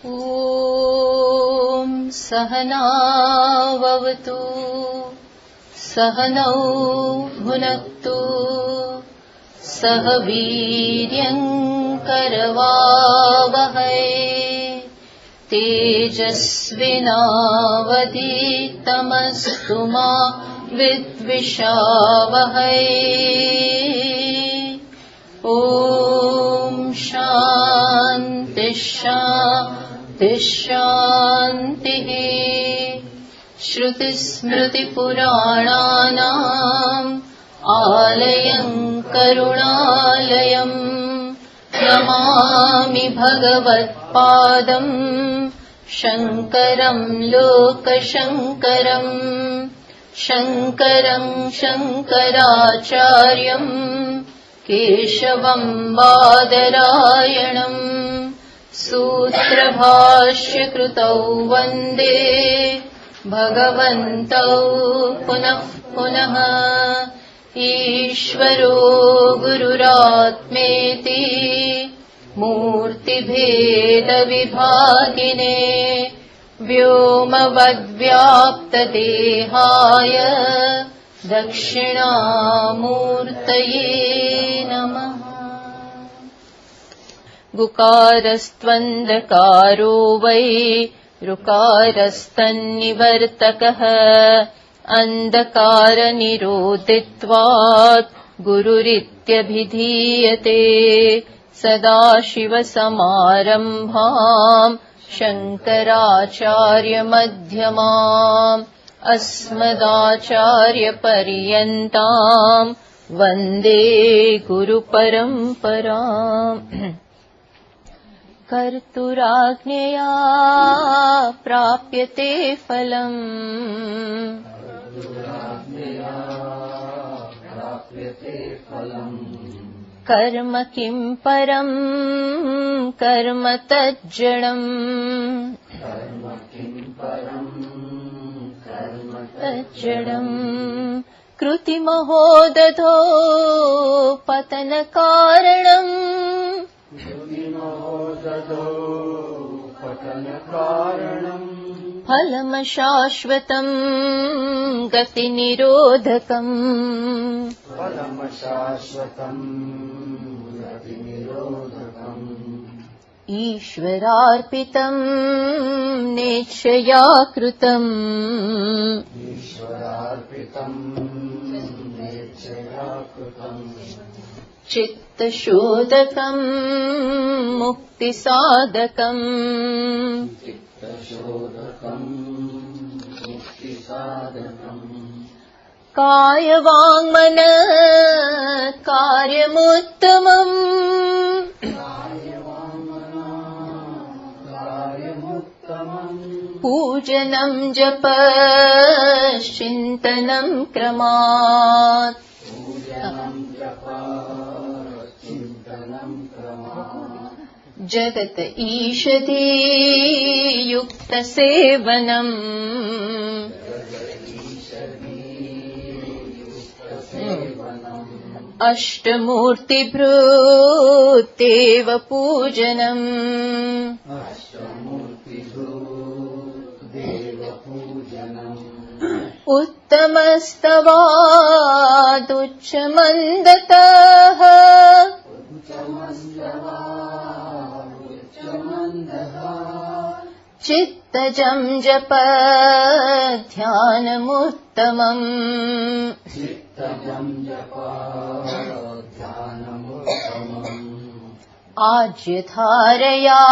ॐ सहनाववतु सहनौ भुनक्तु सह वीर्यं करवावहै तेजस्विनावधीतमस्तु मा विद्विषावहै। ॐ शान्ति शान्ति शान्तिः। श्रुतिस्मृतिपुराणानाम् आलयं करुणालयं नमामि भगवत्पादं शङ्करं लोकशङ्करम्। शङ्करं शङ्कराचार्यं केशवं बादरायणम् सूत्रभाष्यकृतौ वन्दे भगवन्तौ पुनः पुनः। ईश्वरो गुरुरात्मेति मूर्तिभेदविभागिने व्योमवद्व्याप्तदेहाय दक्षिणामूर्तये नमः। गुकारस्त्वन्धकारो वै ऋकारस्तन्निवर्तकः अन्धकारनिरोधित्वात् गुरुरित्यभिधीयते। सदाशिवसमारम्भाम् शङ्कराचार्यमध्यमाम् अस्मदाचार्यपर्यन्ताम् वन्दे गुरुपरम्पराम्। कर्तुराज्ञया प्राप्यते फलम् कर्म किं परं कर्म तज्जडम्। कृतिमहो दधो पतनकारणम् फलमशाश्वतम् गतिनिरोधकम्। ईश्वरार्पितम् नेच्छया कृतम्। चित्तशोधकम् मुक्तिसाधकम्। कायवाङ्मनः कार्यमुत्तमम्। पूजनं जपश्चिन्तनं क्रमात्। जगत ईषदे युक्तसेवनम्। अष्टमूर्तिभृत्तेव पूजनम्। उत्तमस्तवादुच्चमन्दतः चित्तजं जप ध्यानमुत्तमम्। आज्यधारया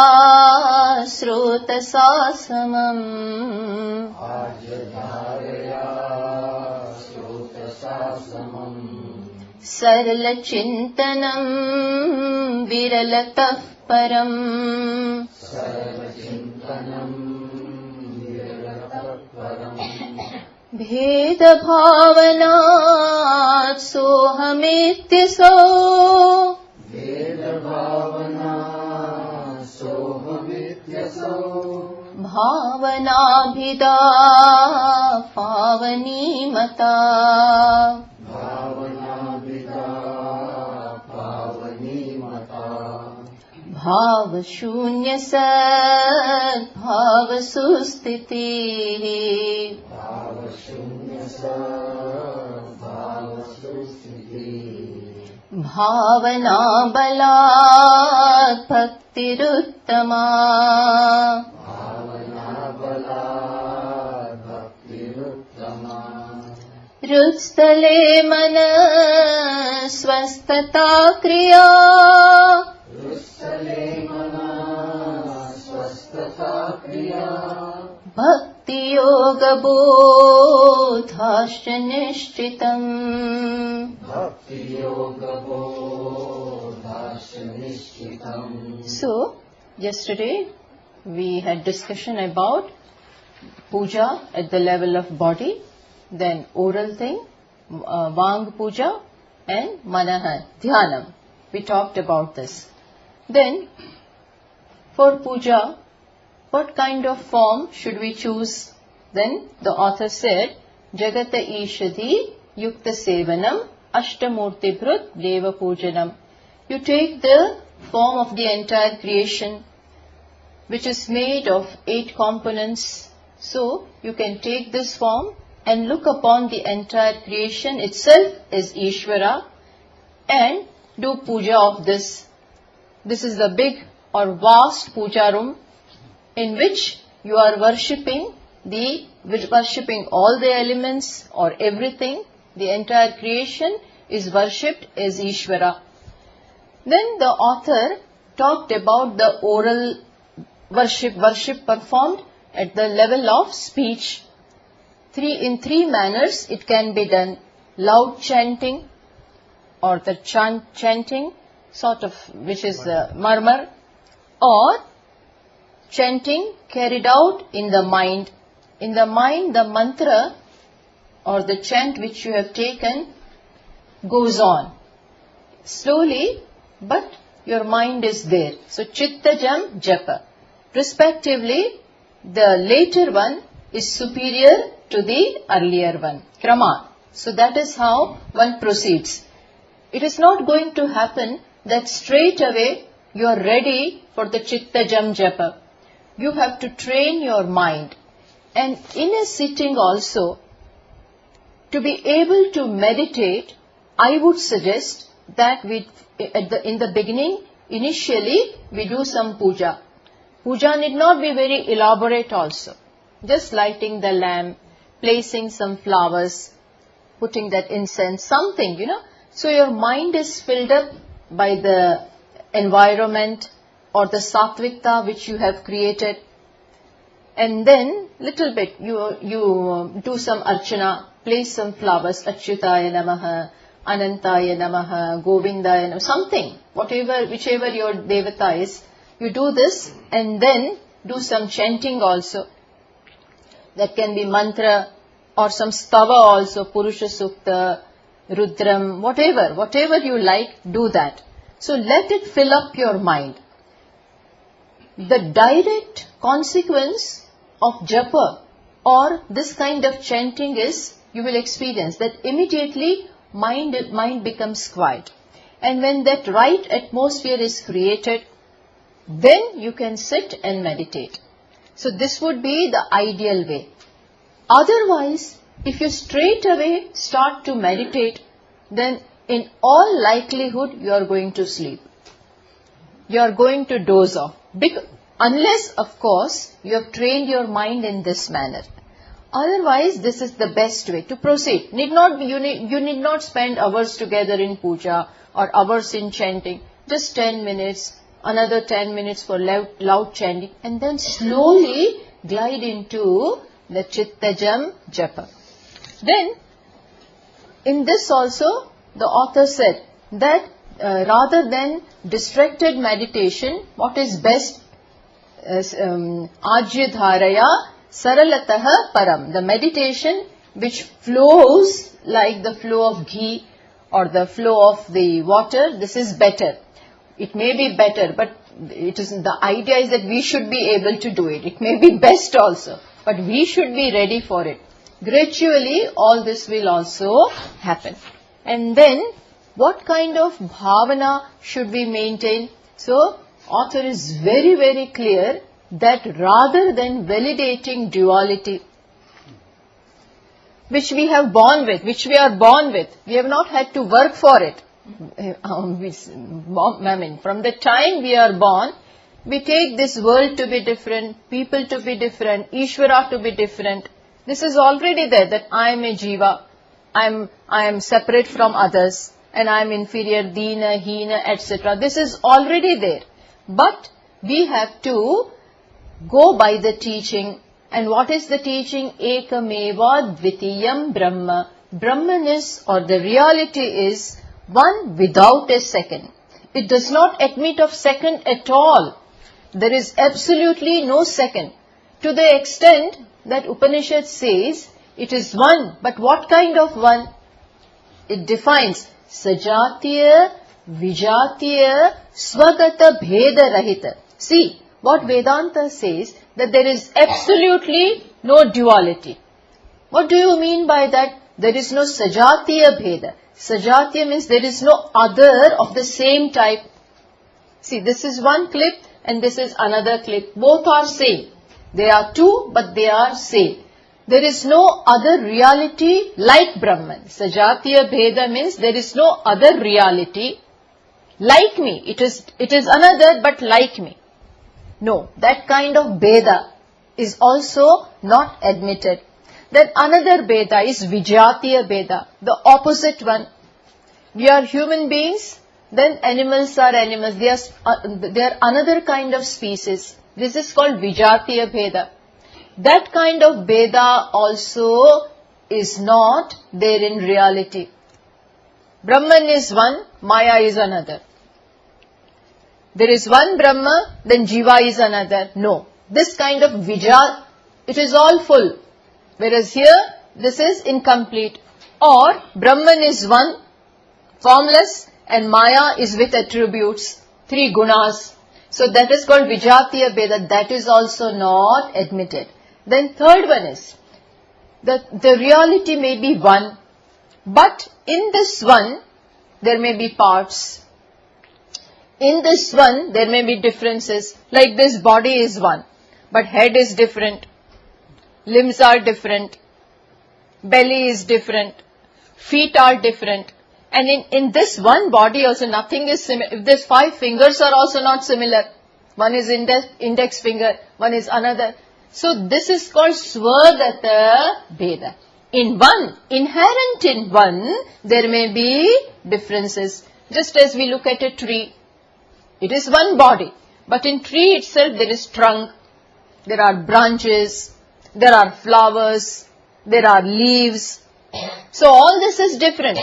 स्रोतसा समम्। सरलचिन्तनं विरलतः परम्। भेदभावनात् सोऽहमित्यसौ। भावनाभिदा पावनीमता। भाव शून्य सद्भाव सुस्थिति भावना बलात् भक्तिरुत्तमा हृत्स्थले मनः स्वस्थता क्रिया भक्ति योग बोधाश्च निश्चितम् So yesterday we had discussion about puja at the level of body, then oral thing, Vang puja, and Manaha, Dhyanam. We talked about this. Then, for puja, what kind of form should we choose? Then the author said, Jagata Ishadhi Yukta Sevanam Ashtamurti Brut Deva Pujanam. You take the form of the entire creation, which is made of 8 components. So, you can take this form and look upon the entire creation itself as Ishvara and do puja of this. This is the big or vast puja room in which you are worshipping all the elements or everything. The entire creation is worshipped as Ishvara. Then the author talked about the oral worship performed at the level of speech. In 3 manners it can be done: loud chanting, or the chanting sort of, which is murmur, or chanting carried out in the mind. In the mind, the mantra or the chant which you have taken goes on slowly, but your mind is there. So Chittajam Japa. Respectively, the later one is superior to the earlier one. Krama. So that is how one proceeds. It is not going to happen that straight away you are ready for the Chittajam Japa. You have to train your mind. And in a sitting also, to be able to meditate, I would suggest that in the beginning, initially, we do some puja. Puja need not be very elaborate also. Just lighting the lamp, placing some flowers, putting that incense, something, So your mind is filled up by the environment or the sattvikta which you have created. And then, little bit, you do some archana, place some flowers, Achyutaya Namaha, Anantaya Namaha, Govindaya Namaha, something, whichever your devata is, you do this and then do some chanting also. That can be mantra or some stava also, Purusha Sukta, Rudram, whatever you like, do that. So let it fill up your mind. The direct consequence of japa or this kind of chanting is, you will experience that immediately mind becomes quiet. And when that right atmosphere is created, then you can sit and meditate. So this would be the ideal way. Otherwise, if you straight away start to meditate, then in all likelihood you are going to sleep. You are going to doze off. Unless, of course, you have trained your mind in this manner. Otherwise, this is the best way to proceed. You need not spend hours together in puja or hours in chanting. Just 10 minutes, another 10 minutes for loud chanting, and then slowly glide into the Chittajam Japa. Then, in this also, the author said that rather than distracted meditation, what is best? Ajya Dharaya Saralataha Param. The meditation which flows like the flow of ghee or the flow of the water, this is better. It may be better, but the idea is that we should be able to do it. It may be best also, but we should be ready for it. Gradually, all this will also happen. And then, what kind of bhavana should we maintain? So, author is very, very clear that rather than validating duality, which we have born with, which we are born with, we have not had to work for it. From the time we are born, we take this world to be different, people to be different, Ishvara to be different. This is already there, that I am a jiva, I am separate from others, and I am inferior, dina, hina, etc. This is already there. But we have to go by the teaching. And what is the teaching? Ekameva dvitiyam Brahma. Brahman is, or the reality is, one without a second. It does not admit of second at all. There is absolutely no second. To the extent that Upanishad says, it is one. But what kind of one? It defines Sajatiya, Vijatiya, Swagata Bheda Rahita. See, what Vedanta says, that there is absolutely no duality. What do you mean by that? There is no Sajatiya Bheda. Sajatiya means there is no other of the same type. See, this is one clip and this is another clip. Both are same. They are two, but they are same. There is no other reality like Brahman. Sajatiya Bheda means there is no other reality like me. It is another, but like me. No, that kind of Bheda is also not admitted. Then another Bheda is Vijatiya Bheda, the opposite one. We are human beings, then animals are animals. They are another kind of species. This is called Vijatiya Bheda. That kind of Bheda also is not there in reality. Brahman is one, Maya is another. There is one Brahma, then Jiva is another. No. This kind of Vijaya, it is all full. Whereas here, this is incomplete. Or, Brahman is one, formless, and Maya is with attributes, 3 gunas. So that is called Vijatiya Bheda. That is also not admitted. Then third one is, the reality may be one, but in this one, there may be parts. In this one, there may be differences. Like this body is one, but head is different, limbs are different, belly is different, feet are different. And in this one body also nothing is similar. If there's 5 fingers are also not similar. One is index finger, one is another. So this is called Swagata Bheda. In one, inherent in one, there may be differences. Just as we look at a tree. It is one body, but in tree itself there is trunk, there are branches, there are flowers, there are leaves. So all this is different.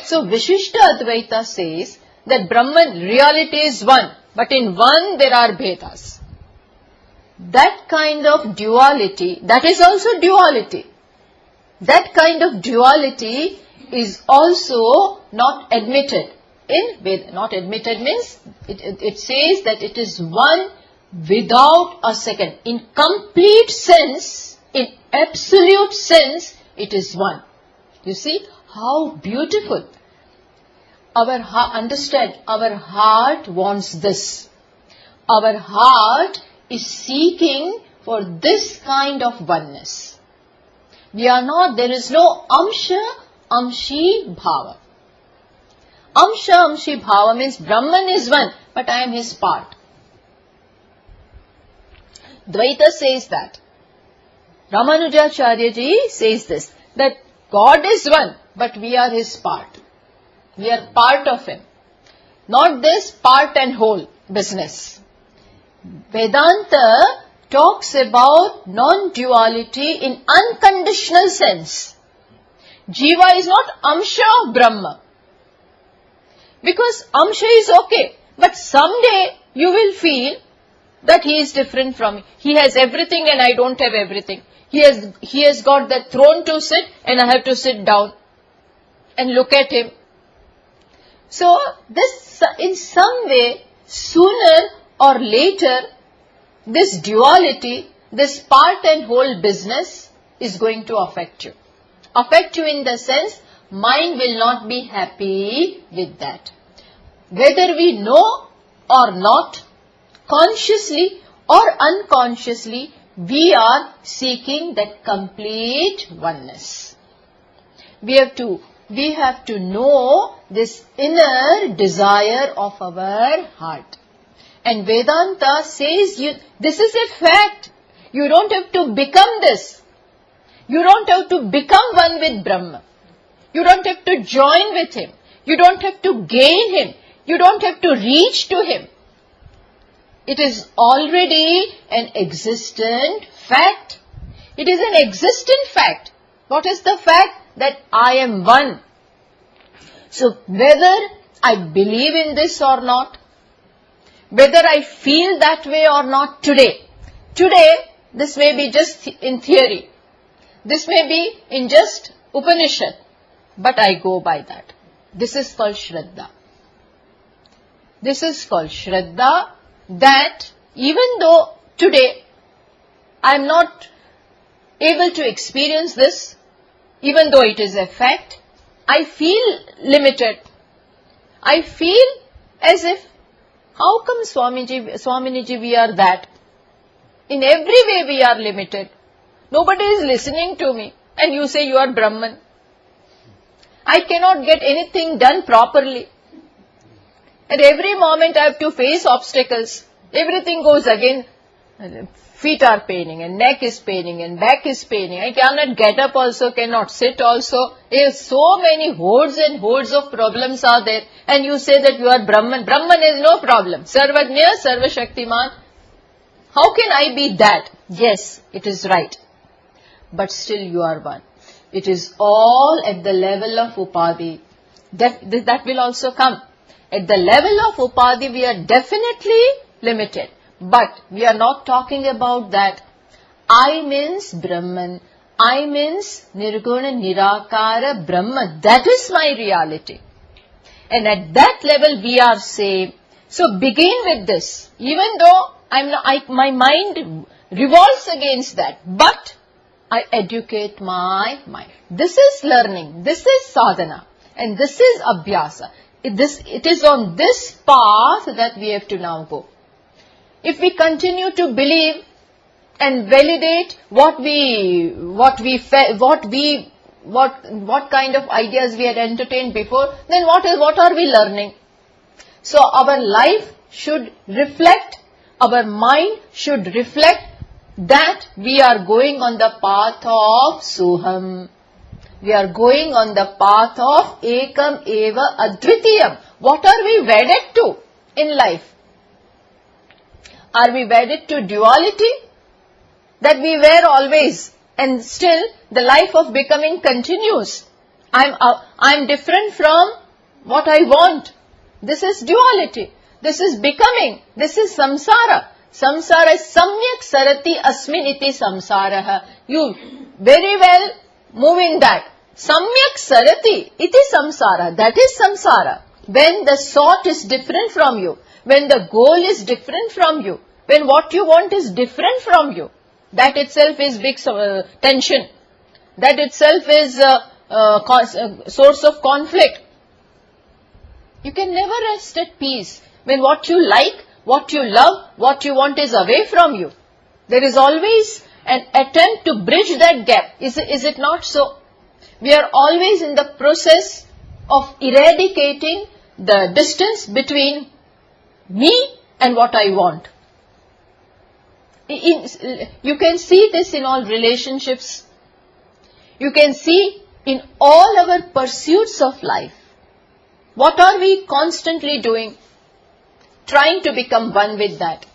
So Vishishta Advaita says that Brahman reality is one, but in one there are Bhedas. That kind of duality, that is also duality. That kind of duality is also not admitted. In Veda, not admitted means it says that it is one without a second. In complete sense, in absolute sense, it is one. You see how beautiful. Understand, our heart wants this. Our heart is seeking for this kind of oneness. We are not, there is no Amsha, Amshi Bhava. Amsha, Amshi Bhava means Brahman is one, but I am his part. Dvaita says that. Ramanujacharya ji says this, that God is one, but we are his part. We are part of him. Not this part and whole business. Vedanta talks about non-duality in unconditional sense. Jiva is not Amsha of Brahma. Because Amsha is okay, but someday you will feel that he is different from me. He has everything and I don't have everything. He has got that throne to sit and I have to sit down and look at him. So this, in some way, sooner or later, this duality, this part and whole business is going to affect you. Affect you in the sense, mind will not be happy with that. Whether we know or not, consciously or unconsciously, we are seeking that complete oneness. We have to know this inner desire of our heart. And Vedanta says this is a fact. You don't have to become this. You don't have to become one with Brahma. You don't have to join with him. You don't have to gain him. You don't have to reach to him. It is already an existent fact. It is an existent fact. What is the fact? That I am one. So whether I believe in this or not, whether I feel that way or not today, this may be just in theory. This may be in just Upanishad. But I go by that. This is called Shraddha. This is called Shraddha, that even though today I am not able to experience this, even though it is a fact, I feel limited. I feel as if, how come Swaminiji we are that? In every way we are limited. Nobody is listening to me. And you say you are Brahman. I cannot get anything done properly. At every moment I have to face obstacles. Everything goes again. Feet are paining and neck is paining and back is paining. I cannot get up also, cannot sit also. So many hordes and hordes of problems are there. And you say that you are Brahman. Brahman is no problem. Sarvajna, Sarvashaktiman. How can I be that? Yes, it is right. But still you are one. It is all at the level of Upadhi. That will also come. At the level of Upadhi, we are definitely limited. But we are not talking about that. I means Brahman. I means Nirguna Nirakara Brahma. That is my reality. And at that level we are same. So begin with this. Even though my mind revolts against that. But I educate my mind. This is learning. This is sadhana. And this is abhyasa. It is on this path that we have to now go. If we continue to believe and validate what kind of ideas we had entertained before, then what are we learning? So our life should reflect, our mind should reflect that we are going on the path of Soham. We are going on the path of Ekam Eva Advitiyam. What are we wedded to in life? Are we wedded to duality? That we were always, and still the life of becoming continues. I'm different from what I want. This is duality. This is becoming. This is samsara. Samsara is samyak sarati asmin iti samsaraha. You very well move in that. Samyak sarati iti samsara. That is samsara. When the sought is different from you. When the goal is different from you. When what you want is different from you. That itself is big tension. That itself is a source of conflict. You can never rest at peace when what you like, what you love, what you want is away from you. There is always an attempt to bridge that gap. Is it not so? We are always in the process of eradicating the distance between me and what I want. You can see this in all relationships. You can see in all our pursuits of life. What are we constantly doing? Trying to become one with that.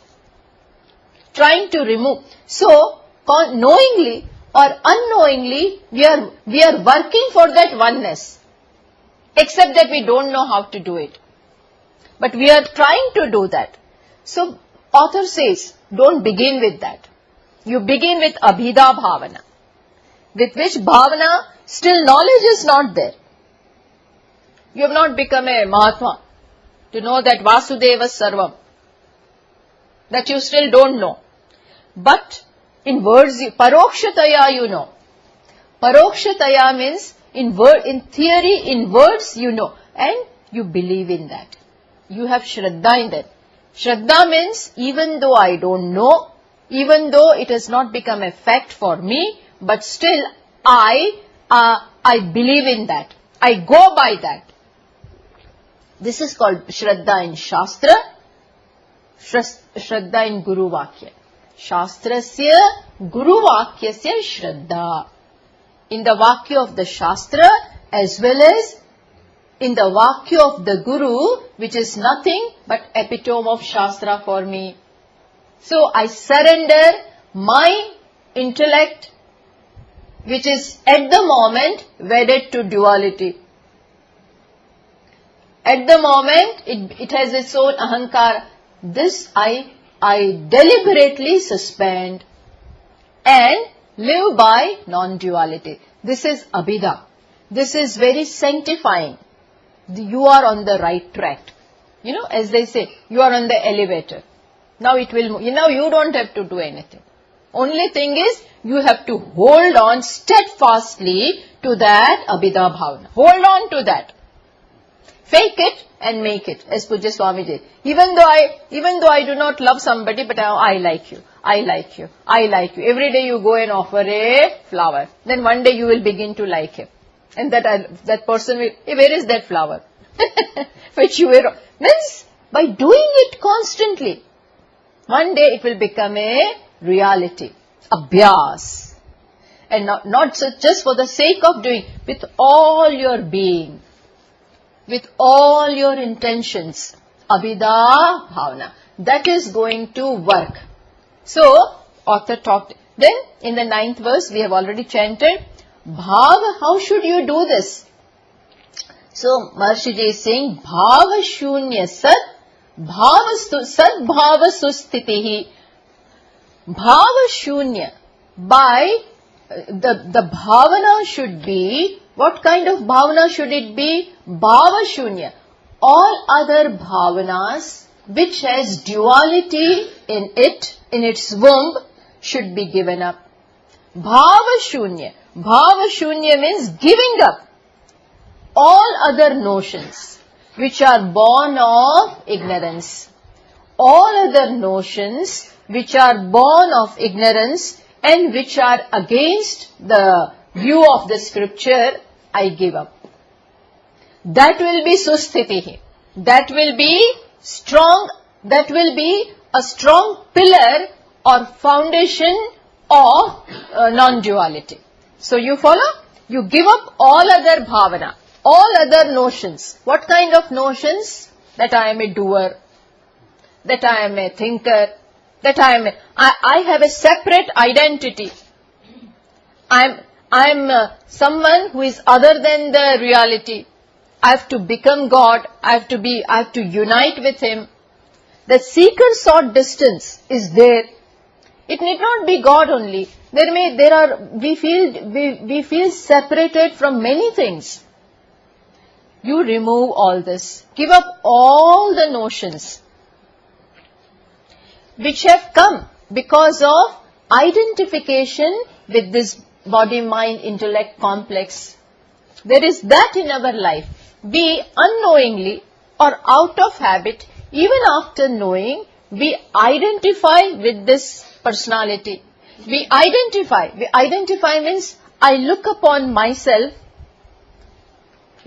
Trying to remove. So, knowingly or unknowingly, we are working for that oneness. Except that we don't know how to do it. But we are trying to do that. So, author says, don't begin with that. You begin with Abhida Bhavana. With which Bhavana, still knowledge is not there. You have not become a Mahatma to know that Vasudeva Sarvam. That you still don't know. But in words, Parokshataya you know. Parokshataya means in theory, in words you know. And you believe in that. You have Shraddha in that. Shraddha means even though I don't know, even though it has not become a fact for me, but still I believe in that. I go by that. This is called Shraddha in Shastra, Shraddha in Guru Vakya. Shastrasya Guru Vakyasya Shraddha. In the Vakya of the Shastra as well as in the Vakya of the Guru, which is nothing but epitome of Shastra for me. So I surrender my intellect, which is at the moment wedded to duality. At the moment it has its own ahankara. This I deliberately suspend and live by non-duality. This is Abhida. This is very sanctifying. You are on the right track. You know, as they say, you are on the elevator. Now it will move. Now you don't have to do anything. Only thing is, you have to hold on steadfastly to that Abhida Bhavana. Hold on to that. Fake it and make it, as Pujya Swami did. Even though I do not love somebody, but I like you. I like you. I like you. Every day you go and offer a flower. Then one day you will begin to like him. And that person will, hey, where is that flower? Which you were, means by doing it constantly, one day it will become a reality, abhyas. And not just for the sake of doing, with all your being, with all your intentions, Abhida Bhavana. That is going to work. So, author talked. Then, in the 9th verse, we have already chanted, Bhava, how should you do this? So, Maharshi Ji is saying, Bhava Shunya Sat, Sat Bhava Sustitihi. Bhava Shunya. By the bhavana should be, what kind of bhavana should it be? Bhava Shunya. All other bhavanas which has duality in it, in its womb, should be given up. Bhava Shunya. Bhava Shunya means giving up all other notions which are born of ignorance. All other notions which are born of ignorance and which are against the view of the scripture, I give up. That will be sustitihi. That will be strong, that will be a strong pillar or foundation of non-duality. So you follow? You give up all other bhavana, all other notions. What kind of notions? That I am a doer, that I am a thinker, that I have a separate identity. I am someone who is other than the reality. I have to become God. I have to unite with Him. The seeker sought distance is there. It need not be God only. We feel separated from many things. You remove all this. Give up all the notions which have come because of identification with this body, mind, intellect complex. There is that in our life. We unknowingly or out of habit, even after knowing, we identify with this personality. We identify. Identify means I look upon myself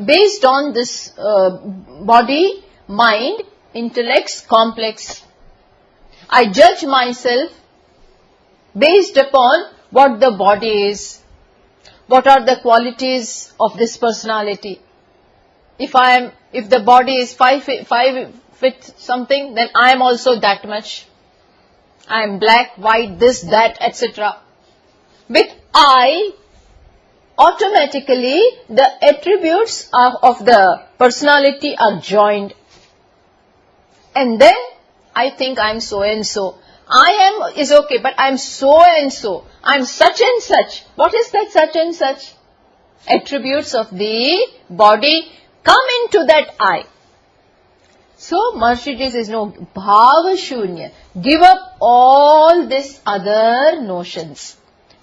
based on this body, mind, intellects, complex. I judge myself based upon what the body is, what are the qualities of this personality. If the body is 5 feet something, then I am also that much. I am black, white, this, that, etc. With I, automatically the attributes of the personality are joined. And then I think I am so and so. I am is okay, but I am so and so. I am such and such. What is that such and such? Attributes of the body come into that I. So Maharshi Ji says, no, bhava shunya. Give up all these other notions.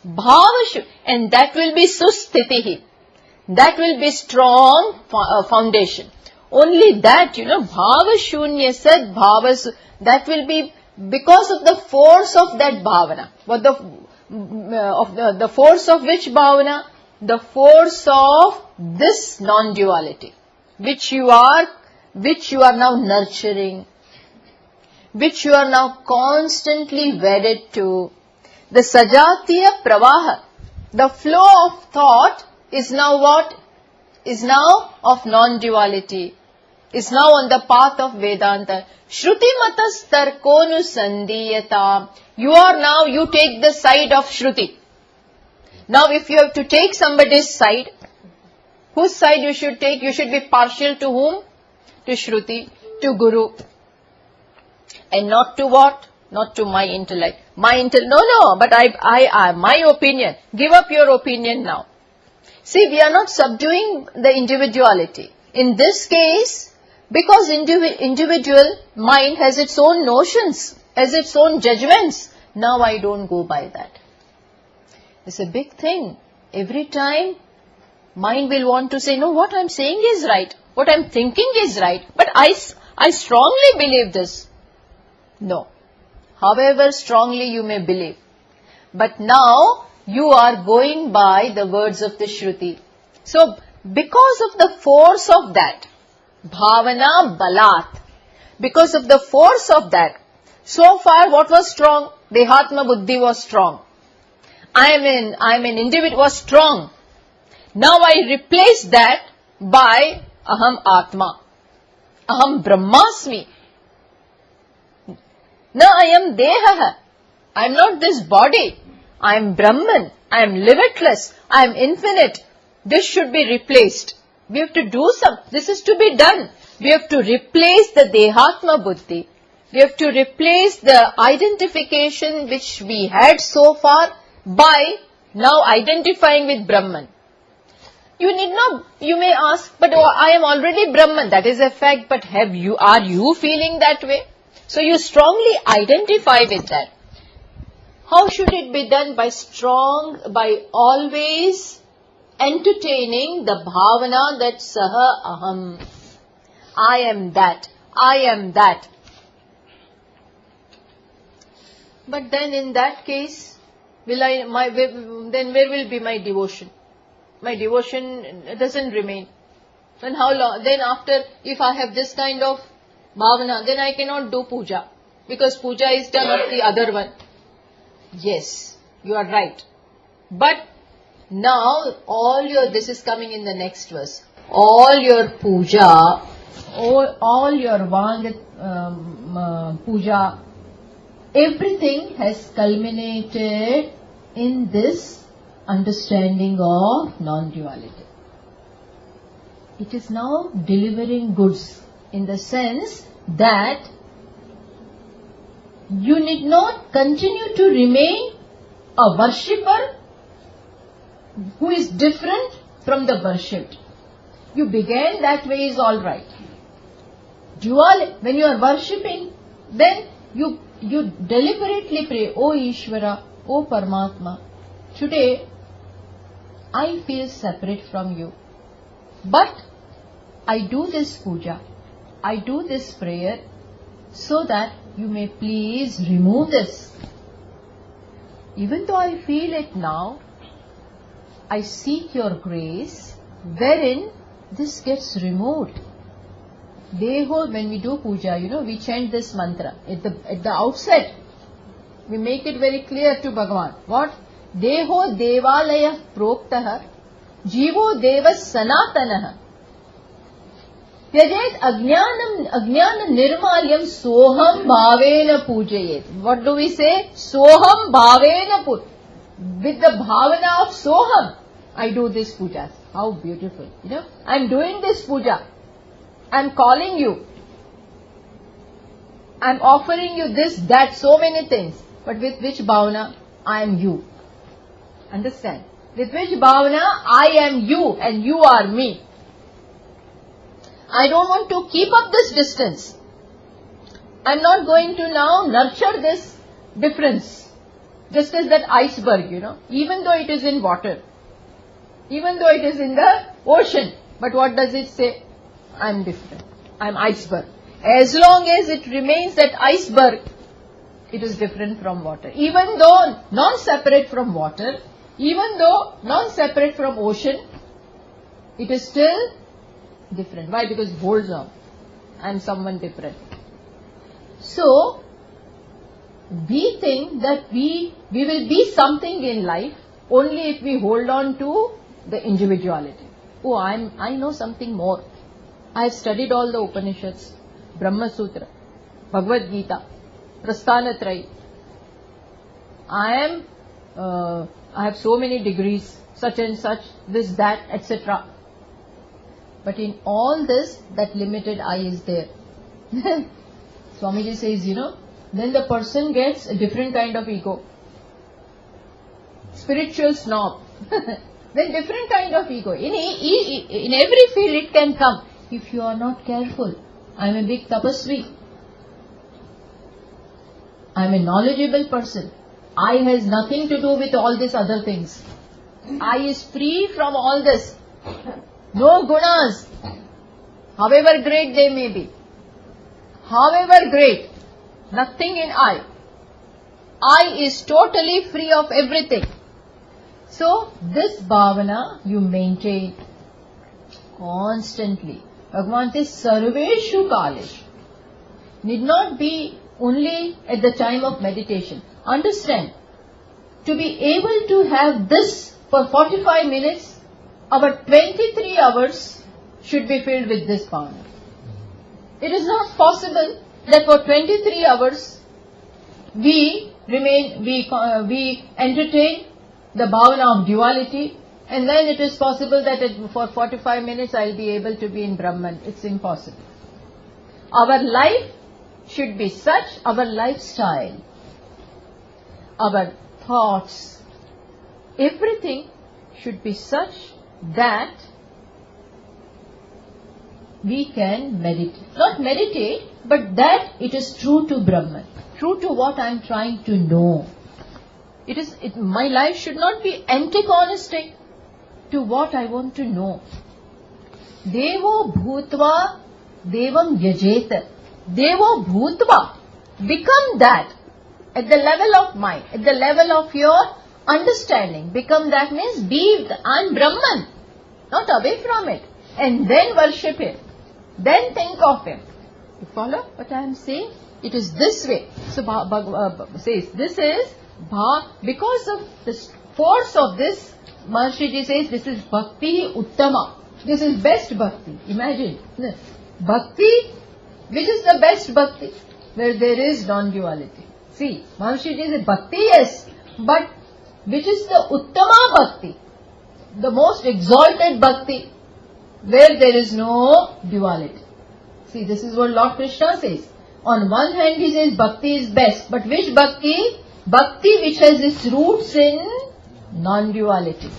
Bhava shunya. And that will be sustitihi. That will be strong foundation. only that, bhava shunya sad bhava, that will be because of the force of that bhavana. What the force of which bhavana? The force of this non-duality, which you are now nurturing, which you are now constantly wedded to. The sajatiya pravaha, the flow of thought is now what? Is now of non-duality, is now on the path of Vedanta. Shruti matas tarkonu sandiyata. You take the side of Shruti. Now if you have to take somebody's side, whose side you should take? You should be partial to whom? To Shruti, to Guru. And not to what? Not to my intellect. No, but my opinion. Give up your opinion now. See, we are not subduing the individuality. In this case, because individual mind has its own notions, has its own judgments, now I don't go by that. It's a big thing. Every time, mind will want to say, no, what I'm saying is right. What I'm thinking is right. But I strongly believe this. No. However strongly you may believe. But now, you are going by the words of the Shruti. So, because of the force of that, bhavana balat, because of the force of that, so far what was strong? Dehatma buddhi was strong. I'm an individual was strong. Now I replace that by aham atma. Aham brahmasmi. Now I am deha. I am not this body. I am Brahman. I am limitless. I am infinite. This should be replaced. We have to do this is to be done. We have to replace the dehatma buddhi. We have to replace the identification which we had so far by now identifying with Brahman. You may ask, but I am already Brahman. That is a fact, but are you feeling that way? So you strongly identify with that. How should it be done? By always entertaining the bhavana that saha aham. I am that. I am that. But then in that case, then where will be my devotion? My devotion doesn't remain. Then how long? Then after, if I have this kind of bhavana, then I cannot do puja. Because puja is done of the other one. Yes, you are right. But now, this is coming in the next verse. All your puja, all your vangat puja, everything has culminated in this understanding of non-duality. It is now delivering goods in the sense that you need not continue to remain a worshipper who is different from the worshipped. You began that way is all right. When you are worshipping, then you deliberately pray, O Ishvara, O Paramatma, today I feel separate from you. But I do this puja, I do this prayer so that you may please remove this. Even though I feel it now, I seek your grace wherein this gets removed. When we do puja, we chant this mantra. At the outset, we make it very clear to Bhagavan. What? Deho devalaya proktaha, jivo devas sanatanaha. Tyajet ajnana nirmalyam soham bhavena pujayet. What do we say? Soham bhavena pujayet. With the bhavana of soham, I do this puja. How beautiful. I am doing this puja. I am calling you. I am offering you this, that, so many things. But with which bhavana? I am you. Understand? With which bhavana? I am you and you are me. I don't want to keep up this distance. I am not going to now nurture this difference. Just as that iceberg, even though it is in water, even though it is in the ocean. But what does it say? I am different. I'm iceberg. As long as it remains that iceberg, it is different from water. Even though non-separate from water, even though non-separate from ocean, it is still different. Why? Because it holds on. I'm someone different. So, we think that we will be something in life only if we hold on to the individuality. Oh, I know something more. I have studied all the Upanishads, Brahma Sutra, Bhagavad Gita, Prasthanatrayi. I have so many degrees, such and such, this, that, etc. But in all this, that limited I is there. Swamiji says, then the person gets a different kind of ego. Spiritual snob. Then different kind of ego. In every field it can come. If you are not careful, I am a big tapasvi. I am a knowledgeable person. I has nothing to do with all these other things. I is free from all this. No gunas. However great they may be. However great. Nothing in I. I is totally free of everything. So, this bhavana you maintain constantly. Bhagavan says, sarveshu kaleshu. Need not be only at the time of meditation. Understand, to be able to have this for 45 minutes, our 23 hours should be filled with this bhavana. It is not possible that for 23 hours we entertain the bhavana of duality, and then it is possible that for 45 minutes I will be able to be in Brahman. It's impossible. Our life should be such, our lifestyle, our thoughts, everything should be such that we can meditate. Not meditate, but that it is true to Brahman, true to what I am trying to know. My life should not be antagonistic to what I want to know. Devo bhutva devam yajeta. Devo bhutva. Become that at the level of mind, at the level of your understanding. Become that means be I'm Brahman, not away from it. And then worship Him. Then think of Him. You follow what I am saying? It is this way. So Bhagavad says this is because of the force of this, Maharshi ji says this is bhakti uttama. This is best bhakti. Imagine. Bhakti, which is the best bhakti? Where there is non-duality. See, Maharshi ji says bhakti, yes, but which is the uttama bhakti? The most exalted bhakti, where there is no duality. See, this is what Lord Krishna says. On one hand he says bhakti is best, but which bhakti? Bhakti which has its roots in non-duality.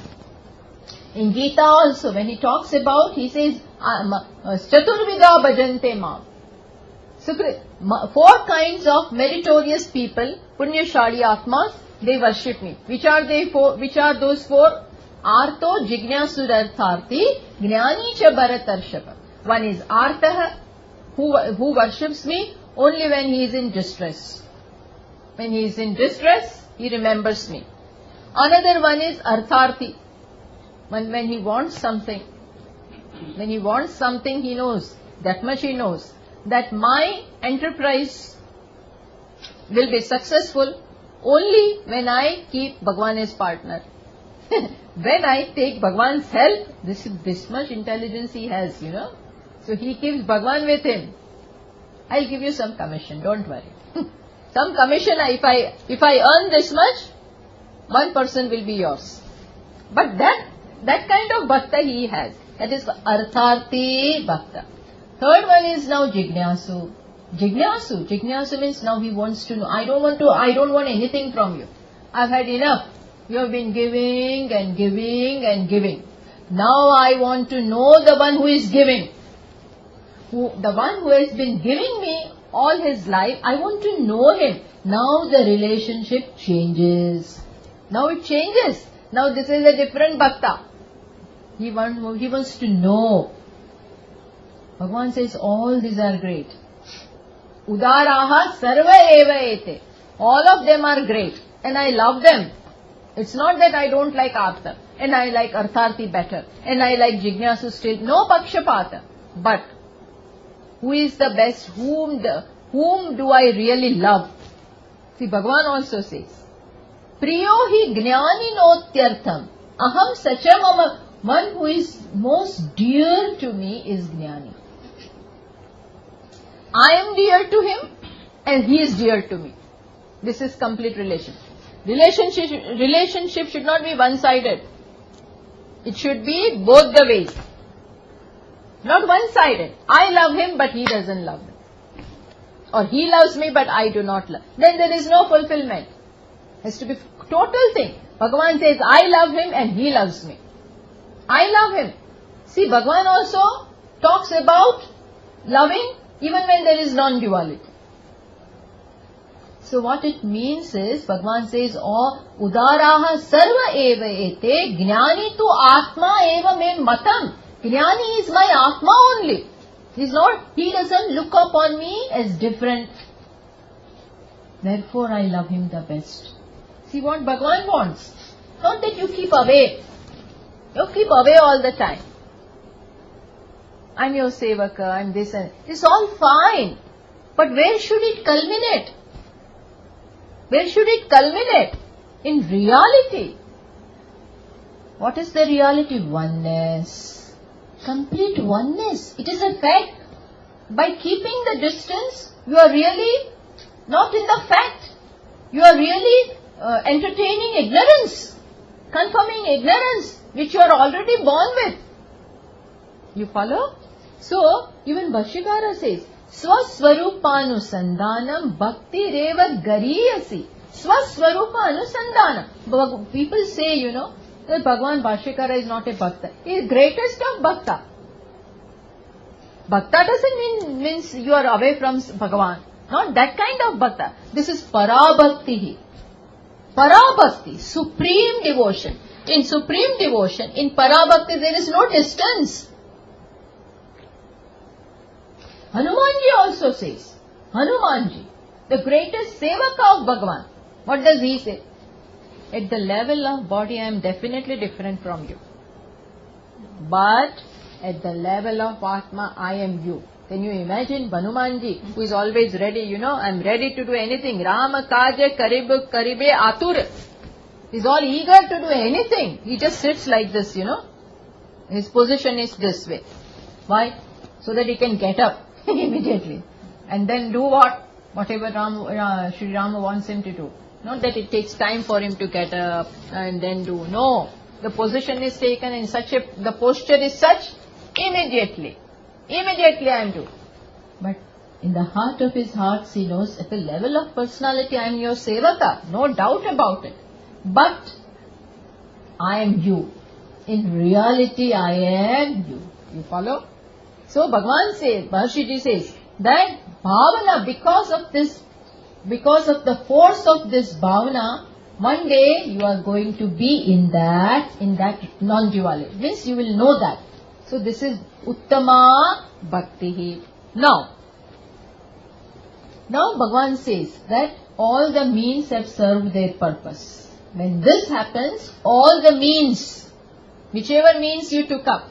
In Gita also, when he talks about, he says, Chaturvida bhajante mam. Four kinds of meritorious people, Punyashali Atmas, they worship me. Which are those four? Artho Jignasudhartharthi Jnani cha Bharatarshava. One is Artha, who worships me only when he is in distress. When he is in distress, he remembers me. Another one is Artharthi. When he wants something. When he wants something, he knows, that much he knows, that my enterprise will be successful only when I keep Bhagwan as partner. When I take Bhagwan's help, this much intelligence he has, So he keeps Bhagwan with him. I'll give you some commission, don't worry. Some commission, if I earn this much, 1% will be yours. But that kind of bhakta he has. That is Artharthi bhakta. Third one is now Jignasu. Jignasu means now he wants to know. I don't want anything from you. I've had enough. You have been giving and giving and giving. Now I want to know the one who is giving. The one who has been giving me all his life, I want to know him. Now the relationship changes. Now it changes. Now this is a different bhakta. He wants to know. Bhagavan says all these are great. Udaraha sarva eva ete. All of them are great and I love them. It's not that I don't like Artha and I like Artharthi better and I like Jignasu still. No pakshapata. But who is the best? Whom do I really love? See, Bhagavan also says, Priyo hi gnani notyartham. Aham sachamama. One who is most dear to me is Gnani. I am dear to him and he is dear to me. This is complete relationship. Relationship should not be one-sided. It should be both the ways. Not one-sided. I love him but he doesn't love me. Or he loves me but I do not love. Then there is no fulfillment. It has to be total thing. Bhagavan says, I love him and he loves me. I love him. See, Bhagavan also talks about loving even when there is non-duality. So what it means is, Bhagavan says, oh, udaraha sarva eva ete, gnani tu atma eva me matam. Gnani is my atma only. He doesn't look upon me as different. Therefore I love him the best. See what Bhagavan wants. Not that you keep away. You keep away all the time. I'm your sevaka, I'm this and it's all fine. But where should it culminate? Where should it culminate? In reality. What is the reality? Oneness. Complete oneness. It is a fact. By keeping the distance, you are really not in the fact. You are really entertaining ignorance. Confirming ignorance, which you are already born with. You follow? So, even Bhashyakara says, Swaswarupanusandanam bhakti reva gariyasi. Swaswarupanusandanam. People say, that Bhagavan Bhashyakara is not a bhakta. He is greatest of bhakta. Bhakta doesn't means you are away from Bhagavan. Not that kind of bhakta. This is parabhakti. Parabhakti, supreme devotion. In supreme devotion, in parabhakti, there is no distance. Hanumanji also says, Hanumanji, the greatest sevaka of Bhagavan. What does he say? At the level of body, I am definitely different from you. But at the level of Atma, I am you. Can you imagine Hanumanji, who is always ready, I am ready to do anything. Rama kaja karibe atur. He is all eager to do anything. He just sits like this, His position is this way. Why? So that he can get up immediately. And then do what? Whatever Sri Rama wants him to do. Not that it takes time for him to get up and then do. No. The position is taken in the posture is such, immediately I am do. But in the heart of his hearts, he knows at the level of personality, I am your sevaka. No doubt about it. But I am you. In reality, I am you. You follow? So Bhagavan says, Maharshi says, that bhavana, because of the force of this bhavana, one day you are going to be in that non-duality. Means you will know that. So this is Uttama Bhakti. Now Bhagavan says that all the means have served their purpose. When this happens, all the means, whichever means you took up,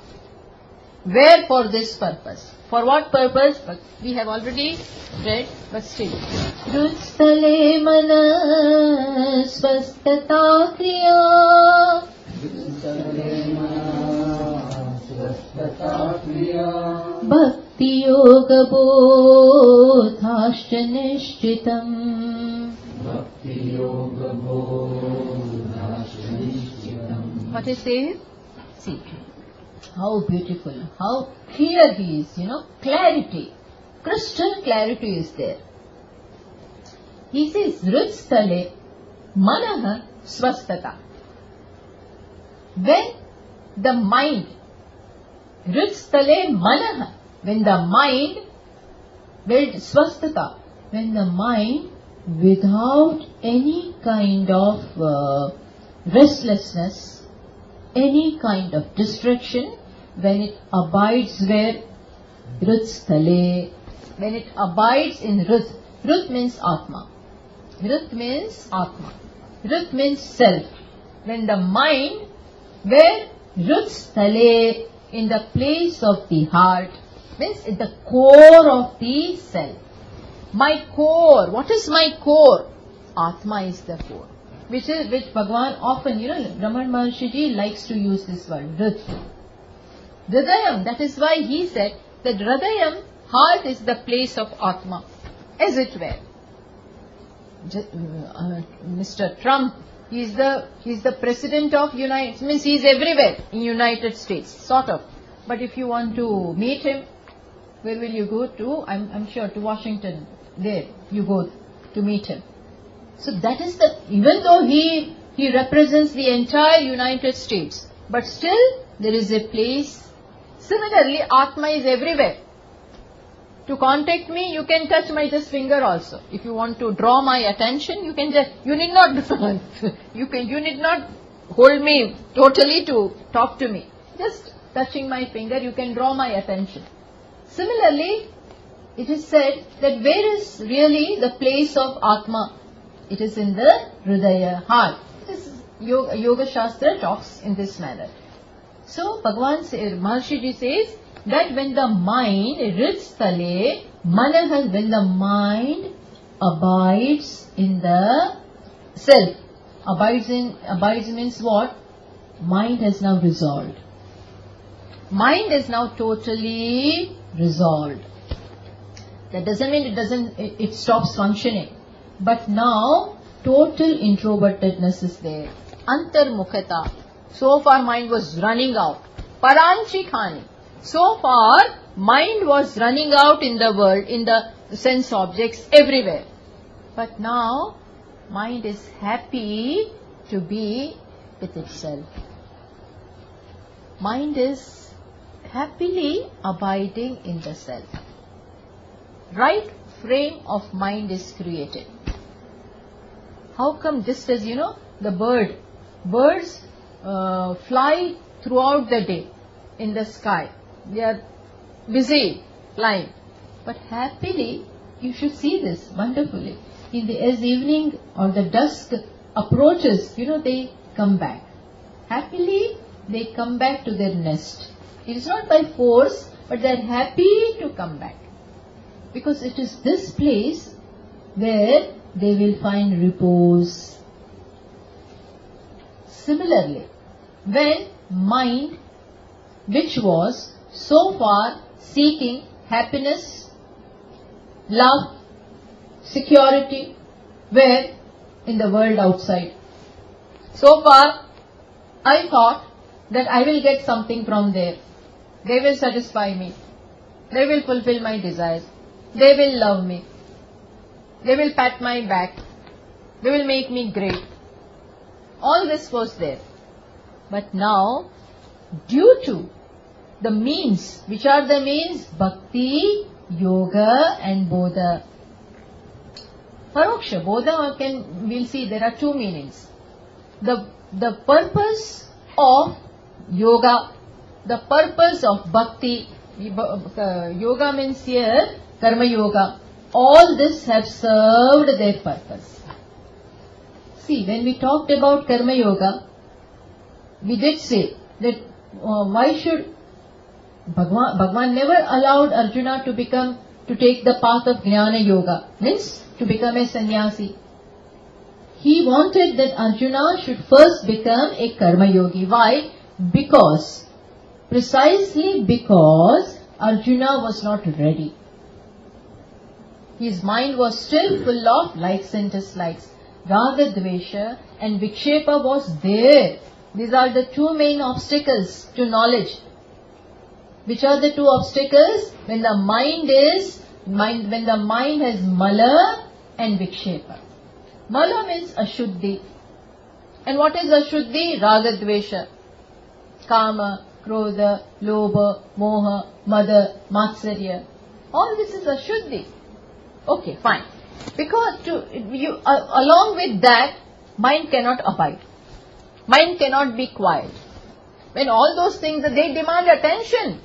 were for this purpose. For what purpose? But we have already read, but still. Rutstale mana swastata kriya. Bhakti yoga bodhashcha nishchitam. What is saying? See, how beautiful, how clear he is, clarity, crystal clarity is there. He says, Rutstale manaha swastata. When the mind, Rutstale manaha, when the mind, swastata, when the mind without any kind of restlessness, any kind of distraction, when it abides where Hrudstale. When it abides in Hrud. Hrud means Atma. Hrud means Atma. Hrud means self. When the mind, where Hrudstale, in the place of the heart, means in the core of the self. My core. What is my core? Atma is the core. Which Bhagavan often, Raman Maharshi ji likes to use this word, Hrud. Hridayam, that is why he said that Hridayam, heart, is the place of Atma, as it were. Mr. Trump, he is the president of United, means he is everywhere in United States, sort of. But if you want to meet him, where will you go to? I'm sure to Washington. There you go to meet him. So that is even though he represents the entire United States, but still there is a place. Similarly, Atma is everywhere. To contact me, you can touch my just finger also. If you want to draw my attention, you can just, you need not hold me totally to talk to me. Just touching my finger, you can draw my attention. Similarly, it is said that where is really the place of Atma? It is in the Hridaya, heart. Yoga Shastra talks in this manner. So, Maharshi ji says that when the mind, Hrudstale, Manaha, when the mind abides in the self. Abides means what? Mind has now resolved. Mind is now totally resolved. That doesn't mean it stops functioning. But now, total introvertedness is there. Antarmukhata. So far mind was running out. Paranchi khani. So far mind was running out in the world, in the sense objects, everywhere. But now, mind is happy to be with itself. Mind is happily abiding in the self. Right frame of mind is created. How come, just as the birds fly throughout the day in the sky. They are busy flying. But happily, you should see this wonderfully. As evening or the dusk approaches, they come back. Happily, they come back to their nest. It is not by force, but they are happy to come back. Because it is this place where they will find repose. Similarly, when mind, which was so far seeking happiness, love, security, where? In the world outside. So far, I thought that I will get something from there. They will satisfy me. They will fulfill my desires. They will love me. They will pat my back. They will make me great. All this was there. But now, due to the means, which are the means? Bhakti, Yoga and Bodha. Paroksha, Bodha, we'll see there are two meanings. The purpose of Yoga, the purpose of Bhakti, Yoga means here Karma Yoga. All this have served their purpose. See, when we talked about Karma Yoga, we did say that why should Bhagavan never allowed Arjuna to take the path of Jnana Yoga, means to become a sannyasi. He wanted that Arjuna should first become a Karma Yogi. Why? Precisely because Arjuna was not ready. His mind was still full of likes and dislikes. Raga, Dvesha and Vikshepa was there. These are the two main obstacles to knowledge. Which are the two obstacles? When the mind has Mala and Vikshepa. Mala means Ashuddhi. And what is Ashuddhi? Raga, Dvesha. Kama, Krodha, Lobha, Moha, Mada, Matsarya. All this is Ashuddhi. Okay, fine. Because along with that, mind cannot abide. Mind cannot be quiet. When all those things, they demand attention.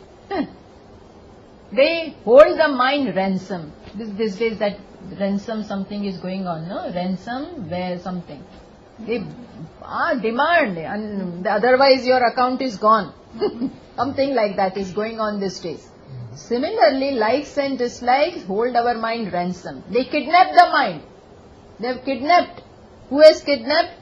They hold the mind ransom. These days that ransom something is going on, no? Ransom where something. They demand, and otherwise your account is gone. Something like that is going on these days. Similarly, likes and dislikes hold our mind ransom. They kidnap the mind. They have kidnapped. Who has kidnapped?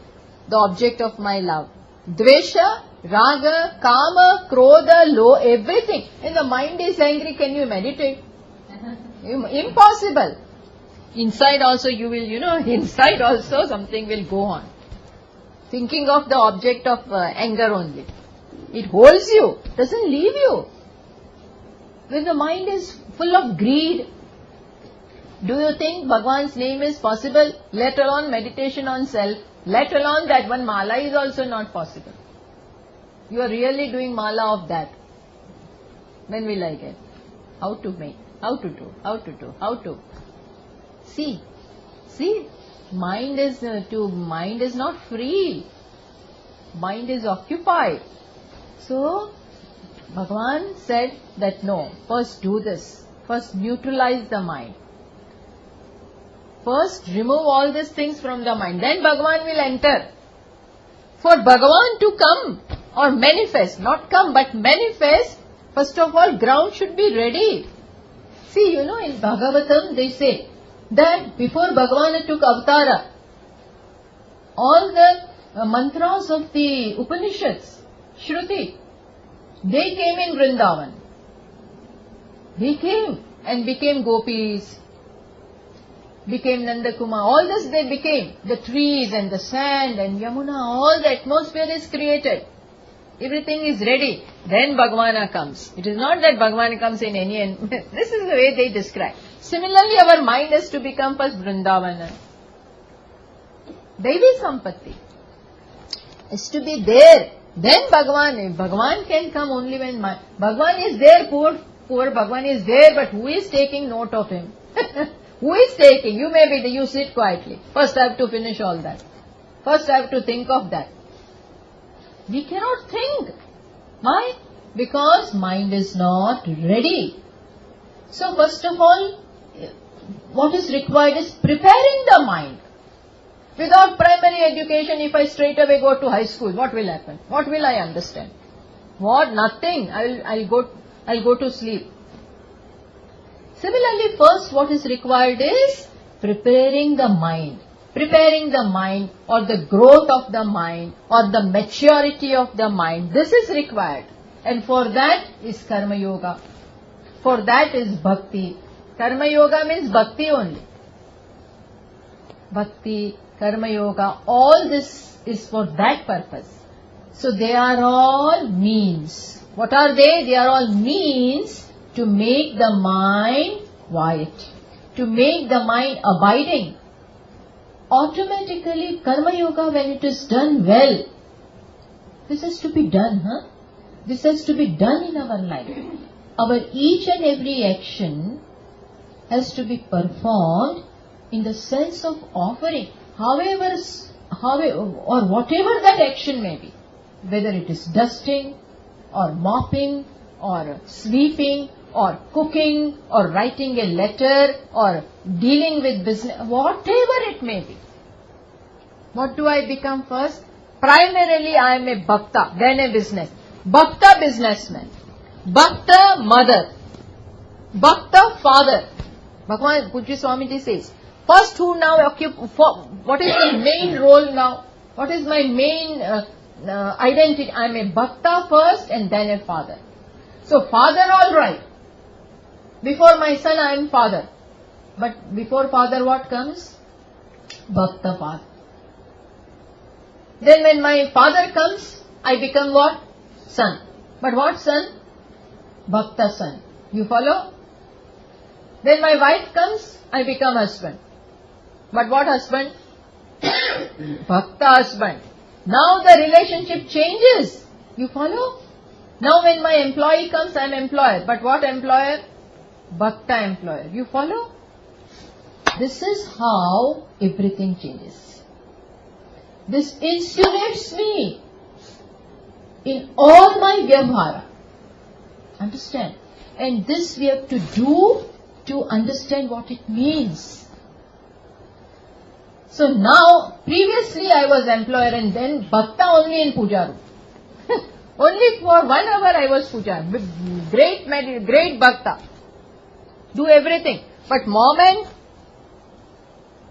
The object of my love. Dvesha, raga, kama, krodha, lo, everything. When the mind is angry, can you meditate? Impossible. Inside also you will, inside also something will go on. Thinking of the object of anger only. It holds you, doesn't leave you. When the mind is full of greed, do you think Bhagwan's name is possible? Let alone meditation on self, let alone that one mala is also not possible. You are really doing mala of that. When will I get? How to make? How to do? How to do? How to? See, mind is not free. Mind is occupied. So, Bhagwan said that no, first do this. First neutralize the mind. First remove all these things from the mind. Then Bhagwan will enter. For Bhagwan to come or manifest, not come but manifest, first of all ground should be ready. See, in Bhagavatam they say that before Bhagwan took avatara, all the mantras of the Upanishads, Shruti, they came in Vrindavan. They came and became gopis, became Nandakumar. All this they became. The trees and the sand and Yamuna, all the atmosphere is created. Everything is ready. Then Bhagavana comes. It is not that Bhagavana comes in any... This is the way they describe. Similarly, our mind has to become first Vrindavana. Devi Sampatti is to be there. Then Bhagavan can come only when Bhagavan is there, poor Bhagavan is there, but who is taking note of him? Who is taking? You sit quietly. First I have to finish all that. First I have to think of that. We cannot think. Why? Because mind is not ready. So first of all, what is required is preparing the mind. Without primary education, if I straight away go to high school, what will happen? What will I understand? What? Nothing. I'll go to sleep. Similarly, first what is required is preparing the mind. Preparing the mind or the growth of the mind or the maturity of the mind. This is required. And for that is Karma Yoga. For that is Bhakti. Karma Yoga means Bhakti only. Bhakti, Karma Yoga, all this is for that purpose. So they are all means. What are they? They are all means to make the mind quiet, to make the mind abiding. Automatically, Karma Yoga, when it is done well, this has to be done, This has to be done in our life. Our each and every action has to be performed in the sense of offering, however or whatever that action may be, whether it is dusting or mopping or sweeping or cooking or writing a letter or dealing with business, whatever it may be. What do I become first? Primarily I am a bhakta, then a business. Bhakta businessman, bhakta mother, bhakta father. Bhagavan Pujya Swamiji says, first who now what is the main role now? What is my main identity? I am a bhakta first and then a father. So father, all right. Before my son I am father. But before father what comes? Bhakta father. Then when my father comes, I become what? Son. But what son? Bhakta son. You follow? Then my wife comes, I become husband. But what husband? Bhakta husband. Now the relationship changes. You follow? Now when my employee comes, I am employer. But what employer? Bhakta employer. You follow? This is how everything changes. This insulates me in all my vyavhara. Understand? And this we have to do to understand what it means. So now, previously I was employer and then bhakta only in puja room. Only for 1 hour I was puja. Great bhakta. Do everything. But moment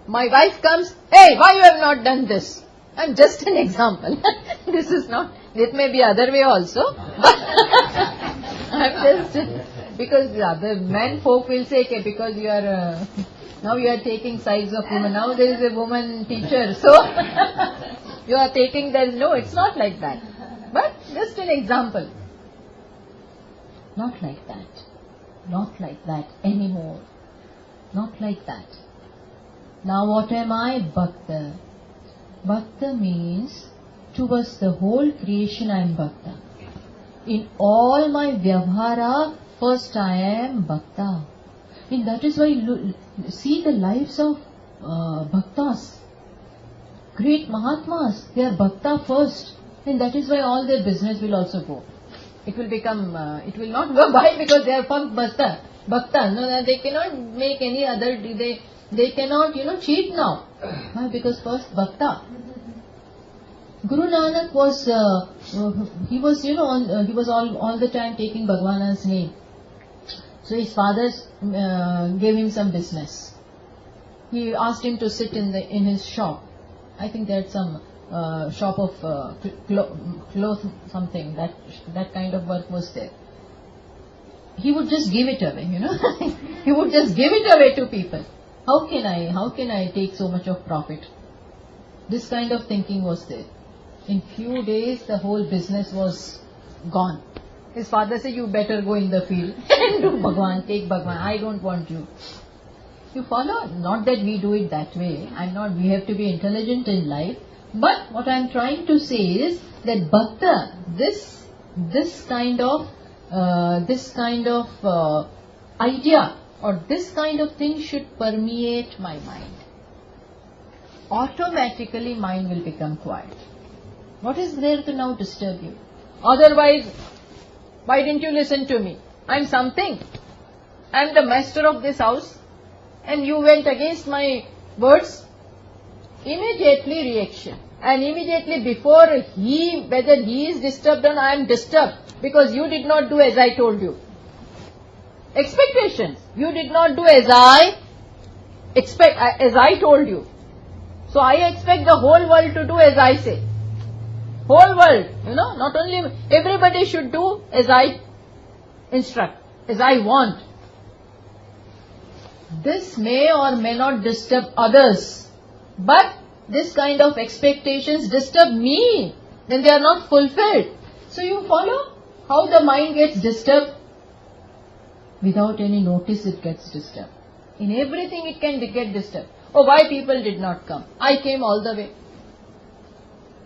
my wife comes, hey, why you have not done this? I'm just an example. This is not, it may be other way also. I'm just, because the other men folk will say, okay, because you are, now you are taking sides of women. Now there is a woman teacher. So, you are taking that. No, it's not like that. But just an example. Not like that. Not like that anymore. Not like that. Now what am I? Bhakta. Bhakta means towards the whole creation I am Bhakta. In all my vyavhara, first I am Bhakta. And that is why see the lives of Bhaktas. Great Mahatmas, they are Bhakta first. And that is why all their business will also go. It will become, it will not go by because they are first Bhakta. Bhakta, no, they cannot make any other, they cannot, cheat now. Why? Because first Bhakta. Guru Nanak was, he was, he was all the time taking Bhagwan's name. So his father gave him some business. He asked him to sit in his shop. I think they had some shop of cloth, something, that kind of work was there. He would just give it away, He would just give it away to people. How can I take so much of profit? This kind of thinking was there. In few days, the whole business was gone. His father said, you better go in the field and do Bhagwan, take Bhagwan. I don't want you. You follow? Not that we do it that way. We have to be intelligent in life. But what I am trying to say is that Bhakta, this kind of idea or this kind of thing should permeate my mind. Automatically mind will become quiet. What is there to now disturb you? Otherwise, why didn't you listen to me? I'm something. I'm the master of this house and you went against my words. Immediately reaction. And immediately before whether he is disturbed or I am disturbed because you did not do as I told you. Expectations. You did not do as I told you. So I expect the whole world to do as I say. Whole world, not only everybody should do as I instruct, as I want. This may or may not disturb others, but this kind of expectations disturb me when they are not fulfilled. So you follow how the mind gets disturbed? Without any notice it gets disturbed. In everything it can get disturbed. Oh, why people did not come? I came all the way.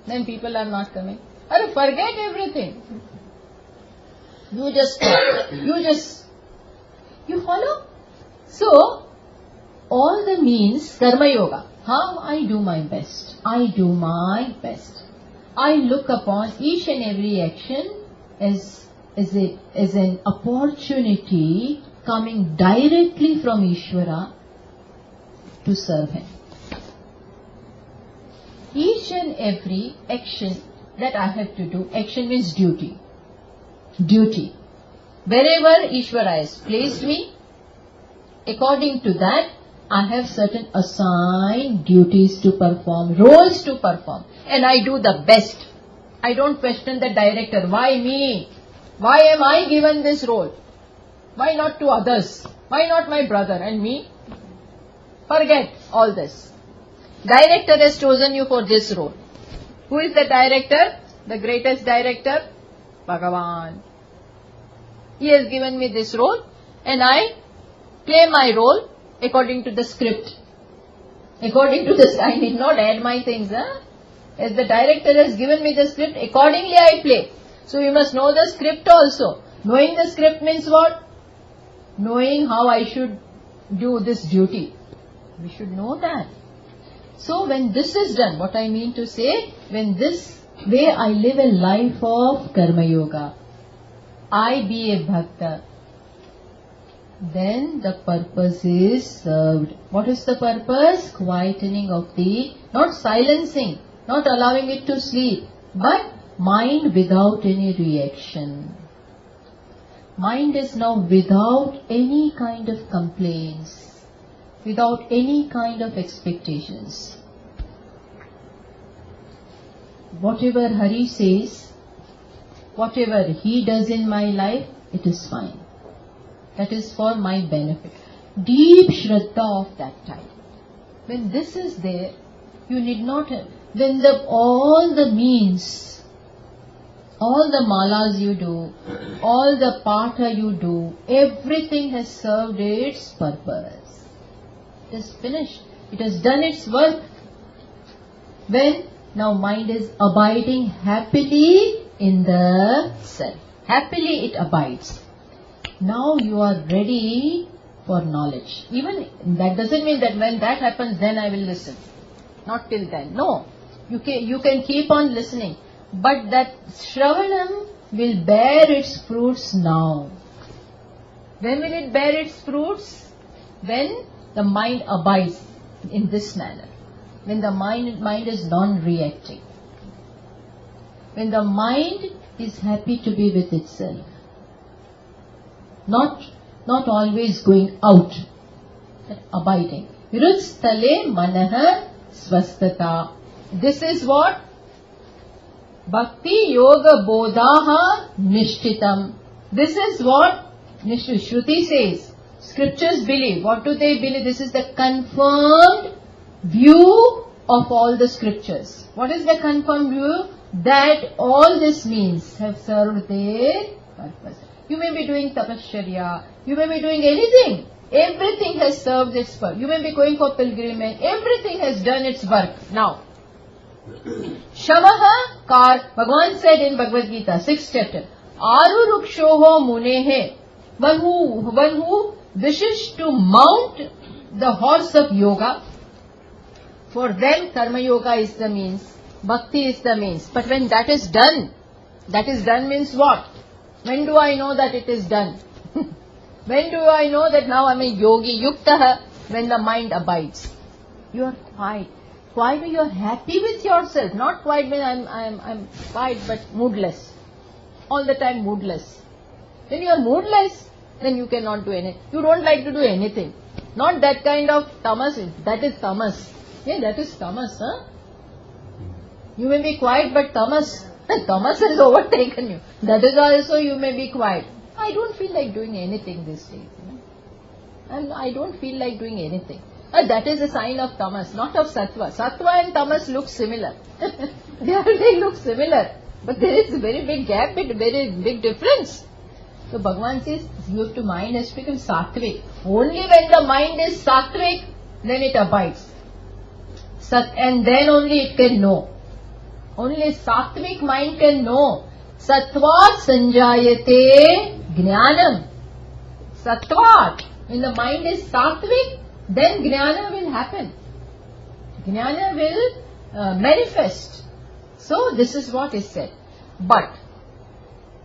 Then people are not coming. Forget everything. You follow? So, all the means, karma yoga. How I do my best. I do my best. I look upon each and every action as an opportunity coming directly from Ishvara to serve Him. Each and every action that I have to do, action means duty. Duty. Wherever Ishvara has placed me, according to that, I have certain assigned duties to perform, roles to perform, and I do the best. I don't question the director. Why me? Why am I given this role? Why not to others? Why not my brother and me? Forget all this. Director has chosen you for this role. Who is the director? The greatest director? Bhagavan. He has given me this role and I play my role according to the script. According to this, I need not add my things. As the director has given me the script, accordingly I play. So you must know the script also. Knowing the script means what? Knowing how I should do this duty. We should know that. So when this is done, what I mean to say, when this way I live a life of karma yoga, I be a bhakta, then the purpose is served. What is the purpose? Quietening of the, not silencing, not allowing it to sleep, but mind without any reaction. Mind is now without any kind of complaints, without any kind of expectations. Whatever Hari says, whatever he does in my life, it is fine. That is for my benefit. Deep Shraddha of that type. When this is there, you need not have, then all the means, all the malas you do, all the patha you do, everything has served its purpose. It is finished. It has done its work. When now mind is abiding happily in the self. Happily it abides. Now you are ready for knowledge. Even that doesn't mean that when that happens, then I will listen. Not till then. No. You can keep on listening. But that Shravanam will bear its fruits now. When will it bear its fruits? When the mind abides in this manner. When the mind is non-reacting. When the mind is happy to be with itself. Not always going out. Abiding. Virutstale manaha swastata. This is what? Bhakti yoga bodhaha nishtitam. This is what Shruti says. Scriptures believe. What do they believe? This is the confirmed view of all the scriptures. What is the confirmed view? That all this means have served their purpose. You may be doing tapasya, you may be doing anything. Everything has served its purpose. You may be going for pilgrimage. Everything has done its work. Now, Shamaha Kar, Bhagavan said in Bhagavad Gita, 6th chapter, Aru Rukshoho Munehe, one who wishes to mount the horse of yoga, for them Karma Yoga is the means, Bhakti is the means. But when that is done means what? When do I know that it is done? When do I know that now I am a yogi, yuktaha? When the mind abides. You are quiet. Quiet when you are happy with yourself. Not quiet when I'm quiet but moodless. All the time moodless. When you are moodless, then you cannot do anything. You don't like to do anything. Not that kind of tamas. That is tamas. Yeah, that is tamas, huh? You may be quiet but tamas. Tamas has overtaken you. That is also you may be quiet. I don't feel like doing anything these days. And I don't feel like doing anything. That is a sign of tamas, not of sattva. Sattva and tamas look similar. They look similar. But there is a very big gap, very big difference. So Bhagavan says, mind has to become sattvic. Only when the mind is sattvic, then it abides. And then only it can know. Only sattvic mind can know. Sattvat sanjayate jnanam. Sattvat. When the mind is sattvic, then jnana will happen. Jnana will manifest. So this is what is said. But,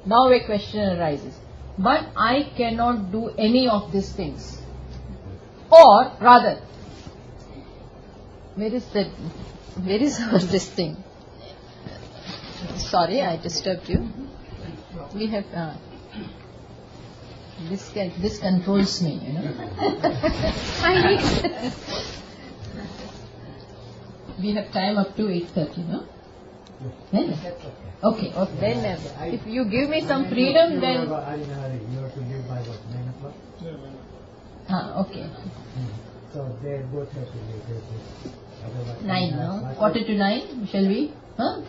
now a question arises. But I cannot do any of these things. Or rather, where is our this thing? Sorry, I disturbed you. We have this controls me, you know. We have time up to 8:30, no? Then? Okay. Then if you give me some freedom, then. You have to leave by what, 9 o'clock? Okay. So they both have to leave. 9, no? 8:45, shall we? Huh?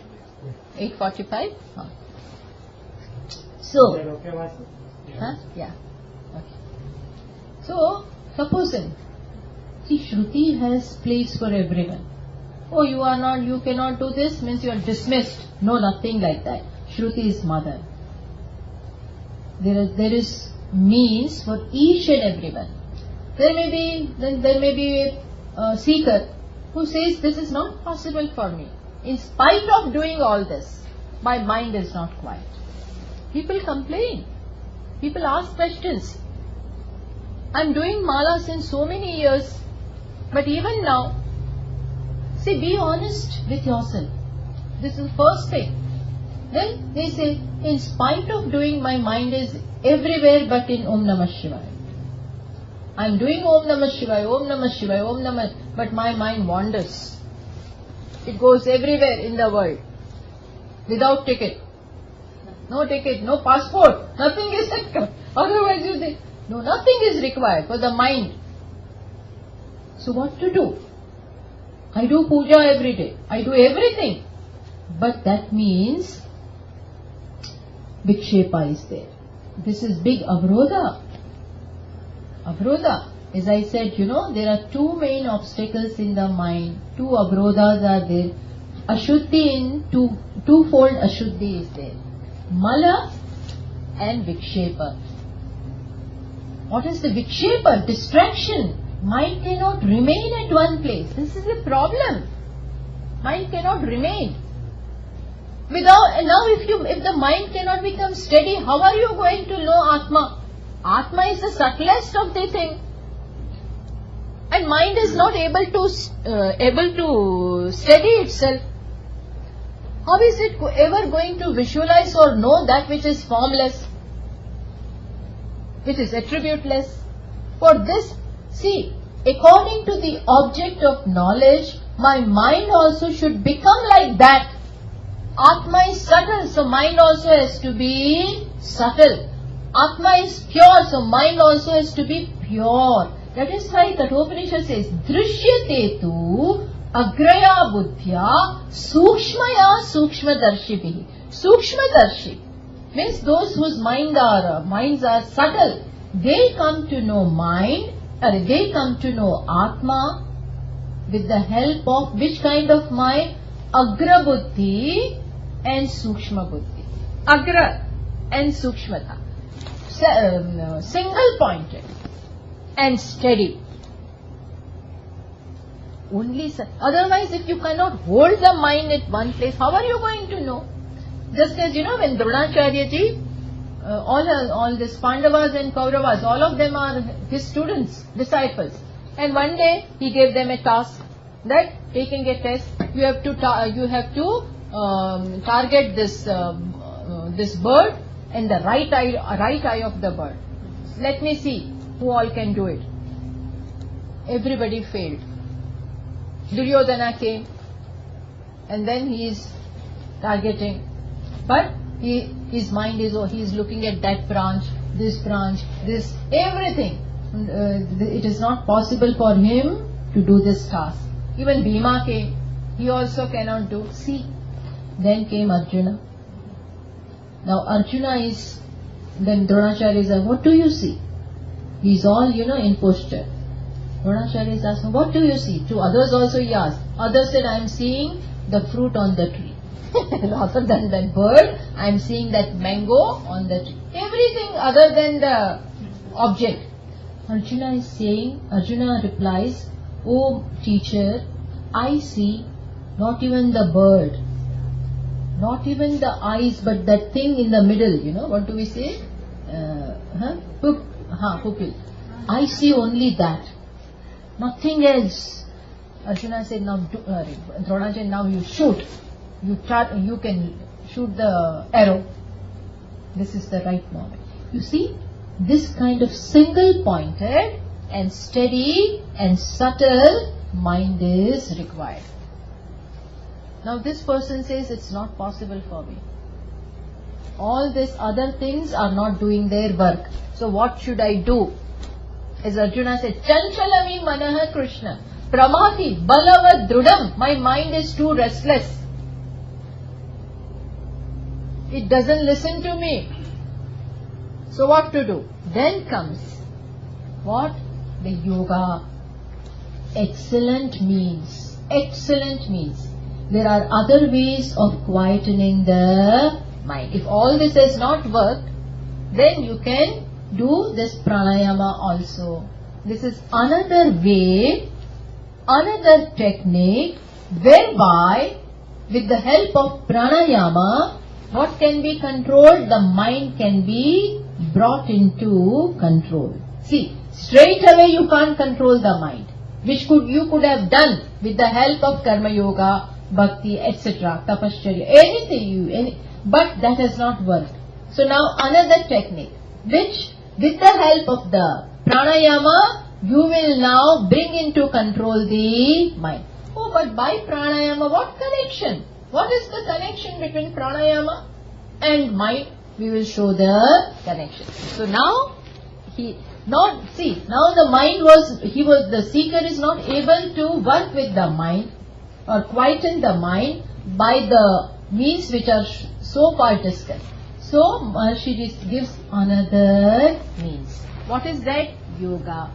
8:45? Huh. So. Is that okay, Master? Huh? Yeah. Okay. So, supposing, see, Shruti has place for everyone. Oh, you cannot do this, means you are dismissed. No, nothing like that. Shruti is mother. There is means for each and everyone. There may be a seeker who says, this is not possible for me. In spite of doing all this, my mind is not quiet. People complain. People ask questions. I'm doing mala since so many years, but even now, see, be honest with yourself. This is the first thing. Then they say, in spite of doing, my mind is everywhere but in Om Namah Shivaya. I'm doing Om Namah Shivaya, Om Namah Shivaya, Om Namah, but my mind wanders. It goes everywhere in the world without ticket. No ticket, no passport, nothing is required. Otherwise you think, no, nothing is required for the mind. So what to do? I do puja every day. I do everything. But that means vikshepa is there. This is big avrodha. Avrodha. As I said, there are two main obstacles in the mind. Two avrodhas are there. Ashuddhi in twofold ashuddhi is there. Mala and vikshepa. What is the vikshepa? Distraction. Mind cannot remain at one place. This is a problem. Mind cannot remain. If the mind cannot become steady, how are you going to know Atma? Atma is the subtlest of the thing. And mind is not able to steady itself. How is it ever going to visualize or know that which is formless, which is attributeless? For this, see, according to the object of knowledge, my mind also should become like that. Atma is subtle, so mind also has to be subtle. Atma is pure, so mind also has to be pure. That is why Kathopanishad says, Drishyate tu agraya buddhya sukshmaya sukshmadarshibhi. Sukshmadarshi means those whose minds are subtle. They come to know mind, or they come to know Atma with the help of which kind of mind? Agra buddhi and sukshma buddhi. Agra and sukshmata. Single pointed and steady. Otherwise, if you cannot hold the mind at one place, how are you going to know? Just as when Dronacharya ji, all these Pandavas and Kauravas, all of them are his students, disciples. And one day he gave them a task that taking a test, you have to target this bird and the right eye of the bird. Let me see who all can do it. Everybody failed. Duryodhana came, and then he is targeting, but his mind is looking at that branch, this, everything. It is not possible for him to do this task. Even Bhima came, he also cannot do. See, then came Arjuna. Now Arjuna is, then Dronacharya is, what do you see? He is all, in posture. Dronacharya is asking, what do you see? To others also he asked. Others said, I am seeing the fruit on the tree. Other than that bird, I am seeing that mango on the tree. Everything other than the object. Arjuna replies, oh teacher, I see not even the bird, not even the eyes, but that thing in the middle, what do we say? Pupil. I see only that. Nothing else. Arjuna said, now, Dronacharya, now you shoot. You can shoot the arrow. This is the right moment. You see, this kind of single pointed and steady and subtle mind is required. Now this person says, it's not possible for me. All these other things are not doing their work. So what should I do? As Arjuna said, Chanchalami manaha Krishna, Pramati balavad drudam. My mind is too restless. It doesn't listen to me. So what to do? Then comes what? The yoga. Excellent means. There are other ways of quietening the mind. If all this has not worked, then you can do this pranayama also. This is another way, another technique whereby with the help of pranayama, what can be controlled? The mind can be brought into control. See, straight away you can't control the mind, which you could have done with the help of karma yoga, bhakti, etc., tapasya, anything, but that has not worked. So now another technique, which with the help of the pranayama, you will now bring into control the mind. Oh, but by pranayama, what connection? What is the connection between pranayama and mind? We will show the connection. So now now the mind the seeker is not able to work with the mind or quieten the mind by the means which are so far discussed. So Maharshi gives another means. What is that? Yoga.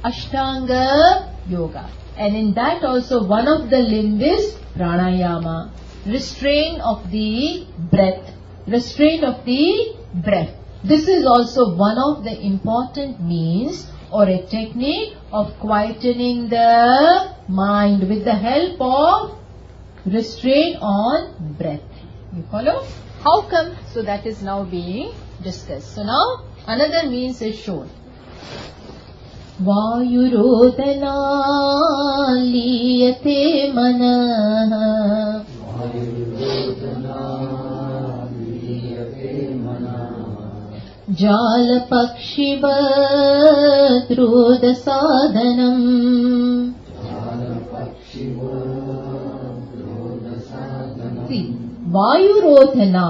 Ashtanga yoga. And in that also one of the limbs is pranayama. Restraint of the breath. Restraint of the breath. This is also one of the important means or a technique of quietening the mind with the help of restraint on breath. You follow? How come? So that is now being discussed. So now another means is shown. Vayurodhana liyate manah. Jala pakshivat roda sadhanam. See, Vayurodhana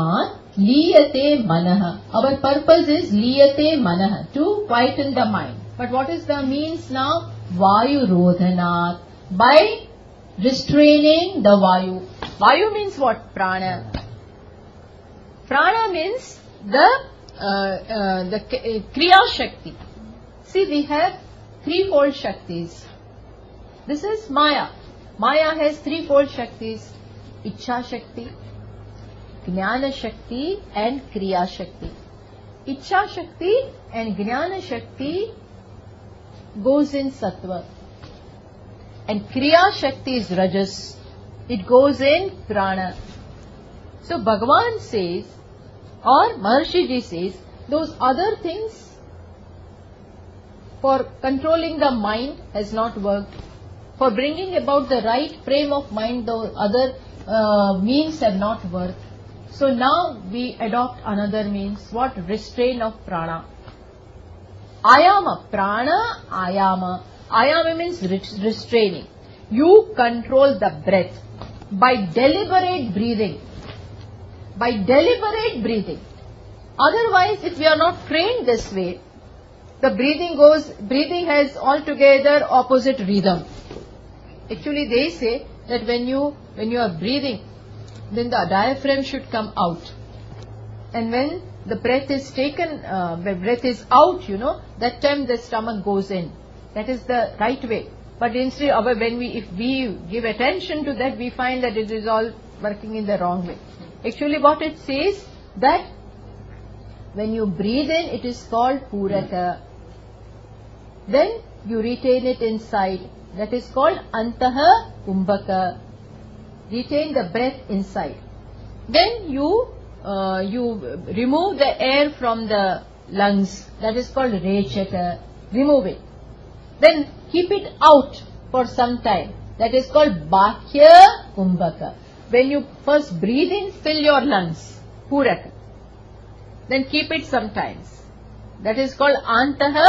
liyate manah. Our purpose is liyate manah, to quieten the mind. But what is the means now? Vayurodhana. By restraining the Vayu. Vayu means what? Prana. Prana means the Kriya Shakti. See, we have threefold Shaktis. This is Maya. Maya has threefold Shaktis. Ichha Shakti, Jnana Shakti and Kriya Shakti. Ichha Shakti and Jnana Shakti goes in Sattva. And Kriya Shakti is Rajas. It goes in Prana. So Bhagavan says, or Maharshi Ji says, those other things for controlling the mind has not worked. For bringing about the right frame of mind, the other means have not worked. So now we adopt another means. What? Restraint of prana. Ayama. Prana, ayama. Ayama means restraining. You control the breath by deliberate breathing. By deliberate breathing. Otherwise, if we are not trained this way, the breathing has altogether opposite rhythm. Actually, they say that when you are breathing, then the diaphragm should come out. And when the breath is taken, when breath is out, that time the stomach goes in. That is the right way. But instead of if we give attention to that, we find that it is all working in the wrong way. Actually, what it says that when you breathe in, it is called puraka. Then you retain it inside. That is called antaha kumbhaka. Retain the breath inside. Then you remove the air from the lungs. That is called rechata. Remove it. Then keep it out for some time. That is called bahya kumbhaka. When you first breathe in, fill your lungs. Puraka. Then keep it sometimes. That is called antaha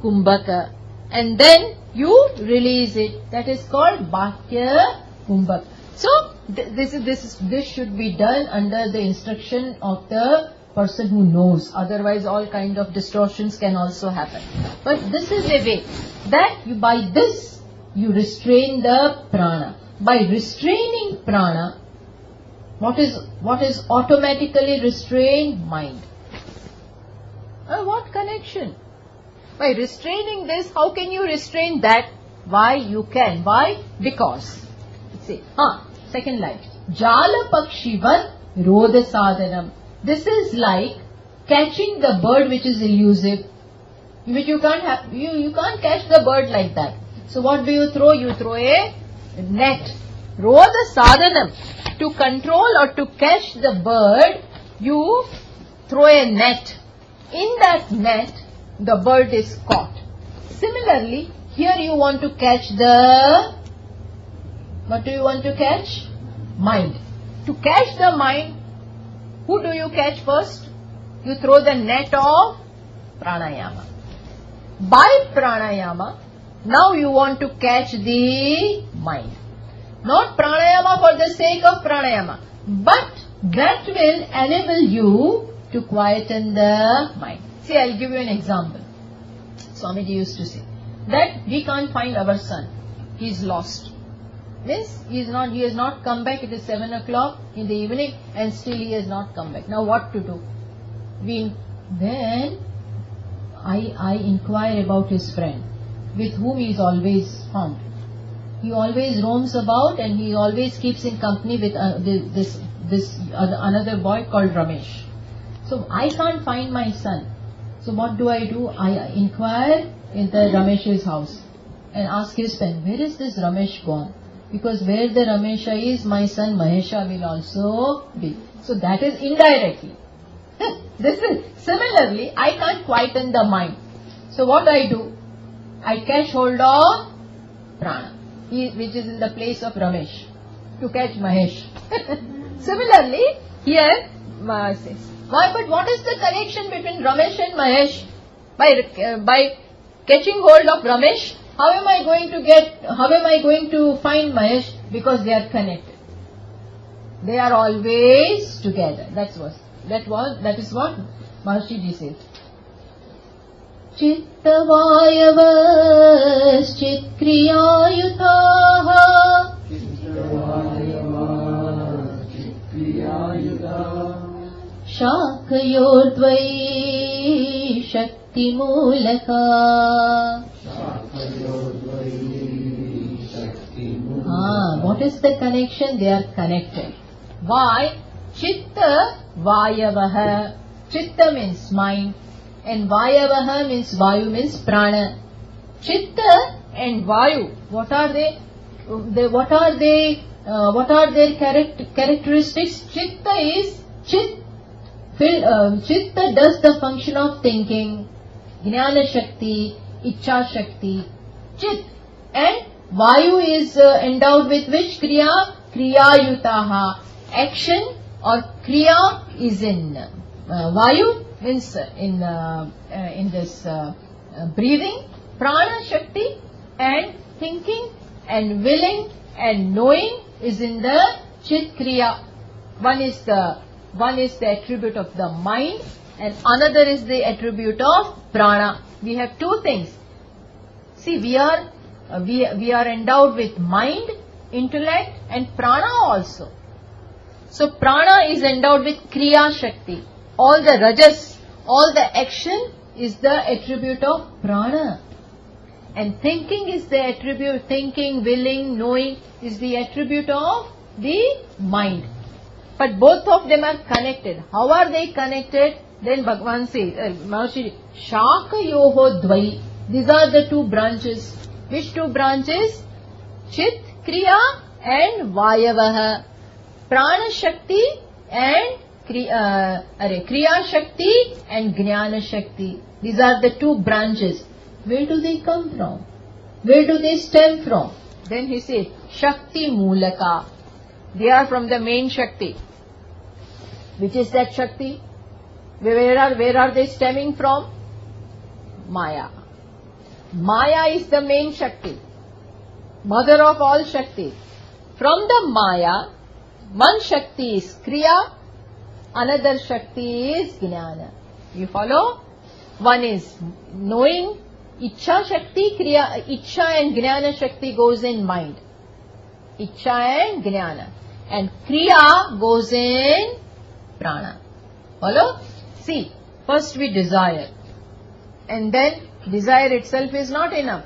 kumbhaka. And then you release it. That is called bahya kumbhaka. So this should be done under the instruction of the person who knows. Otherwise, all kind of distortions can also happen. But this is a way that by this you restrain the prana. By restraining prana, what is automatically restrained? Mind. What connection? By restraining this, how can you restrain that? Why you can? Why? Because. See, second line. Jala pakshivat roda sadhanam. This is like catching the bird which is elusive. Which you can't have. You can't catch the bird like that. So what do you throw? You throw a net. Roda sadhanam. To control or to catch the bird, you throw a net. In that net, the bird is caught. Similarly, here you want to catch the, what do you want to catch? Mind. To catch the mind, who do you catch first? You throw the net of pranayama. By pranayama, now you want to catch the mind. Not pranayama for the sake of pranayama, but that will enable you to quieten the mind. See, I'll give you an example. Swamiji used to say that we can't find our son. He is lost. Means he has not come back. It is 7 o'clock in the evening and still he has not come back. Now what to do? Then I inquire about his friend with whom he is always found. He always roams about and he always keeps in company with another boy called Ramesh. So I can't find my son. So what do? I inquire in the Ramesh's house and ask his friend, where is this Ramesh gone? Because where the Ramesha is, my son Mahesha will also be. So that is indirectly. This is similarly, I can't quieten the mind. So what I do? I catch hold of prana, which is in the place of Ramesh, to catch Mahesh. Similarly, here says, why? But what is the connection between Ramesh and Mahesh? By catching hold of Ramesh, how am I going to find Mahesh? Because they are connected. They are always together. That is what Maharshi ji says. Chittavayavas chitkriyayutaha Shakayodvai Shakti Mulaka. What is the connection? They are connected. Why? Chitta Vayavaha. Chitta means mind and Vayavaha means Vayu, means prana. Chitta and Vayu, what are they? What are their characteristics? Chitta does the function of thinking, Jnana Shakti, Ichcha Shakti, Chit. And Vayu is endowed with which Kriya? Kriya Yutaha. Action or Kriya is in Vayu, means in this breathing, Prana Shakti, and thinking and willing and knowing is in the Chit Kriya. One is the attribute of the mind and another is the attribute of prana. We have two things. See, we are endowed with mind, intellect and prana also. So prana is endowed with Kriya Shakti. All the rajas, all the action is the attribute of prana. And thinking is the attribute, thinking, willing, knowing is the attribute of the mind. But both of them are connected. How are they connected? Then Bhagavan says, Maharshi, Shakayoho Dvai. These are the two branches. Which two branches? Chit Kriya and Vayavaha. Prana Shakti and Kriya Shakti and Jnana Shakti. These are the two branches. Where do they come from? Where do they stem from? Then he says, Shakti Mulaka. They are from the main Shakti. Which is that Shakti? Where are they stemming from? Maya. Maya is the main Shakti. Mother of all Shakti. From the Maya, one Shakti is Kriya, another Shakti is Jnana. You follow? One is knowing, Ichcha Shakti, Kriya, Ichcha and Jnana Shakti goes in mind. Ichcha and Jnana. And Kriya goes in prana. Follow? See, first we desire. And then desire itself is not enough.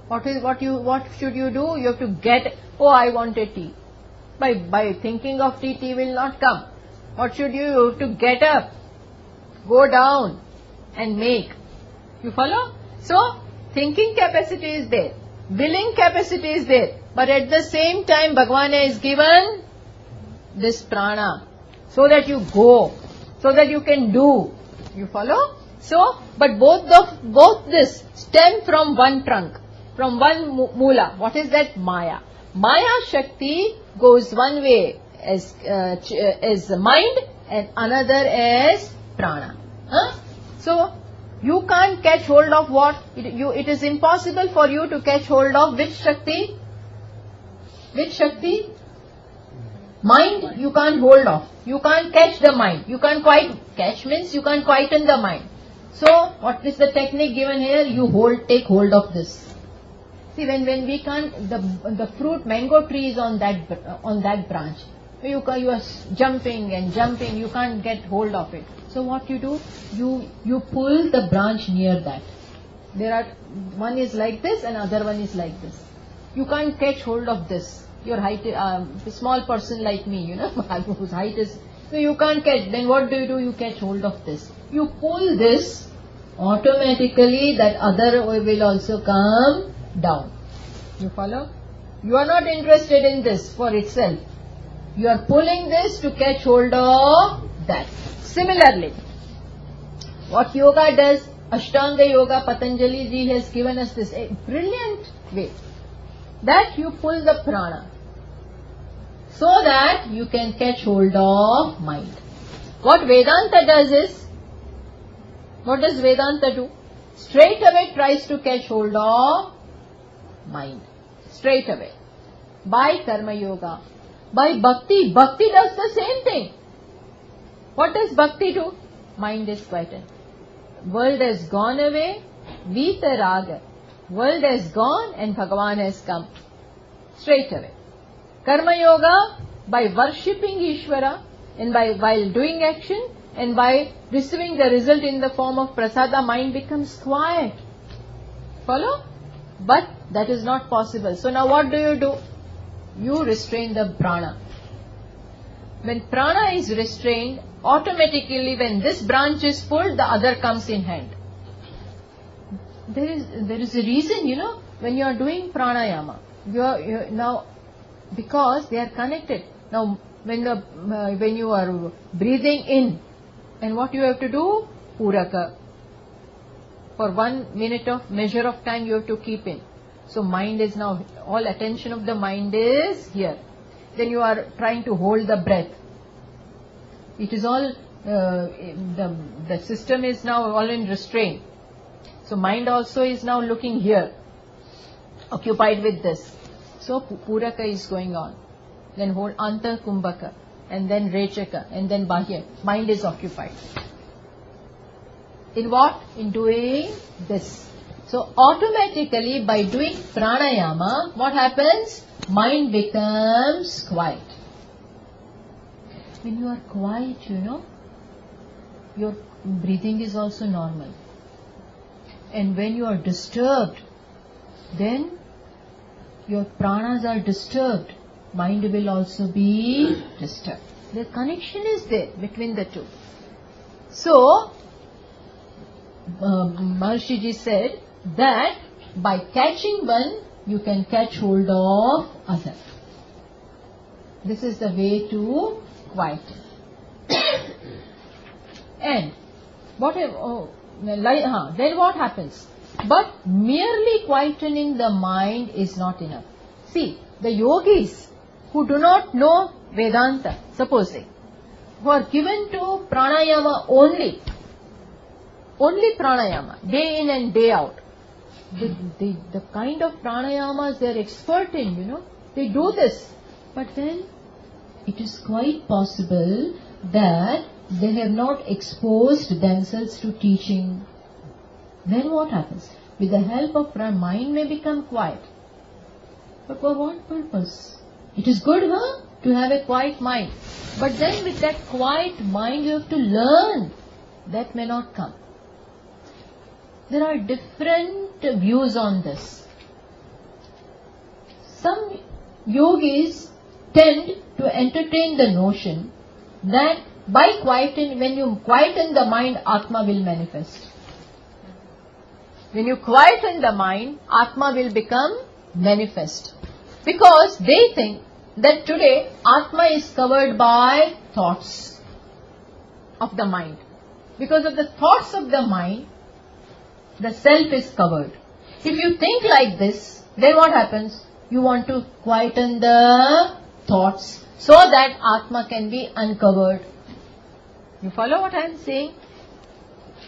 What should you do? You have to get, I want a tea. By thinking of tea will not come. What should you do? You have to get up, go down and make. You follow? So, thinking capacity is there. Willing capacity is there. But at the same time, Bhagavan has given this prana. So that you go. So that you can do. You follow? So, but both this stem from one trunk, from one mula. What is that? Maya. Maya Shakti goes one way as mind and another as prana. So, you can't catch hold of what? It is impossible for you to catch hold of which Shakti? Which Shakti? Mind you can't hold of. You can't catch the mind. You can't catch means you can't quieten the mind. So, what is the technique given here? You take hold of this. See, when we can't, the fruit, mango tree is on that branch. You are jumping and jumping, you can't get hold of it. So what you do? You pull the branch near that. One is like this and other one is like this. You can't catch hold of this. Your height, a small person like me, whose height is, so you can't catch. Then what do? You catch hold of this. You pull this, automatically that other will also come down. You follow? You are not interested in this for itself. You are pulling this to catch hold of that. Similarly, what yoga does, Ashtanga Yoga, Patanjali ji has given us this brilliant way that you pull the prana so that you can catch hold of mind. What Vedanta does is, what does Vedanta do? Straight away tries to catch hold of mind. Straight away. By Karma Yoga. By Bhakti. Bhakti does the same thing. What does Bhakti do? Mind is quieted. World has gone away. Vitaraga. World has gone and Bhagavan has come. Straight away. Karma Yoga, by worshipping Ishvara and while doing action and by receiving the result in the form of prasada, mind becomes quiet. Follow? But that is not possible. So now what do? You restrain the prana. When prana is restrained, automatically when this branch is pulled, the other comes in hand. There is a reason, when you are doing pranayama, you now, because they are connected. Now, when you are breathing in, and what you have to do? Puraka. For 1 minute of measure of time you have to keep in. So mind is now, all attention of the mind is here. Then you are trying to hold the breath. It is all, the system is now all in restraint. So mind also is now looking here, occupied with this. So Puraka is going on. Then hold Anta Kumbhaka, and then Rechaka, and then Bahya. Mind is occupied. In what? In doing this. So automatically by doing pranayama, what happens? Mind becomes quiet. When you are quiet, your breathing is also normal. And when you are disturbed, then your pranas are disturbed. Mind will also be disturbed. The connection is there between the two. So, Maharshi ji said that by catching one, you can catch hold of other. This is the way to quieten. And then what happens? But merely quietening the mind is not enough. See, the yogis who do not know Vedanta, supposing, who are given to pranayama only pranayama, day in and day out. The kind of pranayamas they are expert in, they do this. But then it is quite possible that they have not exposed themselves to teaching. Then what happens? With the help of prana, mind may become quiet. But for what purpose? It is good, to have a quiet mind. But then with that quiet mind you have to learn. That may not come. There are different views on this. Some yogis tend to entertain the notion that when you quieten the mind, Atma will manifest. When you quieten the mind, Atma will become manifest. Because they think that today Atma is covered by thoughts of the mind. Because of the thoughts of the mind, the self is covered. If you think like this, then what happens? You want to quieten the thoughts so that Atma can be uncovered. You follow what I am saying?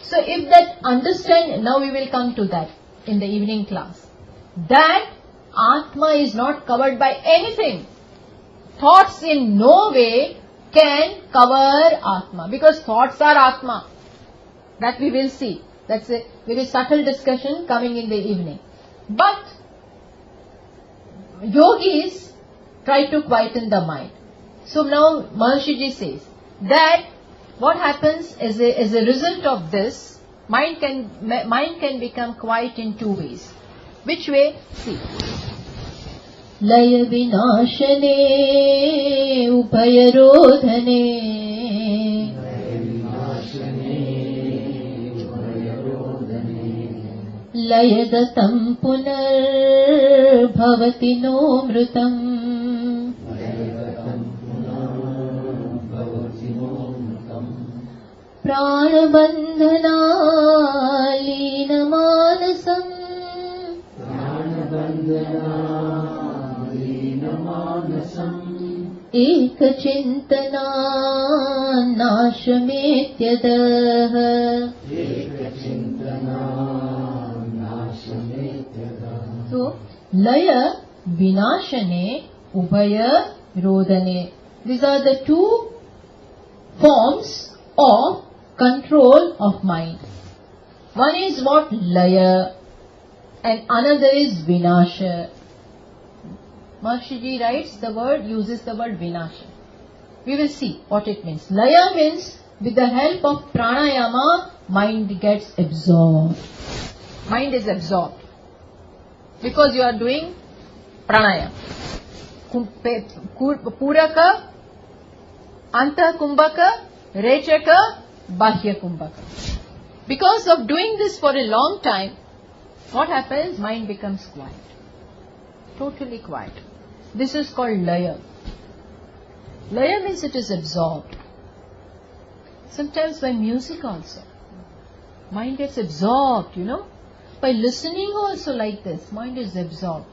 So if that understand, now we will come to that in the evening class, that Atma is not covered by anything. Thoughts in no way can cover Atma, because thoughts are Atma. That we will see. That's a very subtle discussion coming in the evening. But yogis try to quieten the mind. So now Maharshi says that what happens as a result of this, mind can become quiet in two ways. Which way? See. Laya vinashane uphayarodhane Layagatam punar bhavati no mrutam Pranabandhana lina manasam Ekachintana nashametyadah So, laya vinashane ubhaya rodhane. These are the two forms of control of mind. One is what? Laya, and another is vinasha. Maharshi writes the word, uses the word vinasha. We will see what it means. Laya means with the help of pranayama, mind gets absorbed. Mind is absorbed because you are doing pranayama. Puraka, anta kumbhaka, rechaka, bahya kumbhaka. Because of doing this for a long time, what happens? Mind becomes quiet. Totally quiet. This is called laya. Laya means it is absorbed. Sometimes by music also. Mind gets absorbed, By listening also like this, mind is absorbed.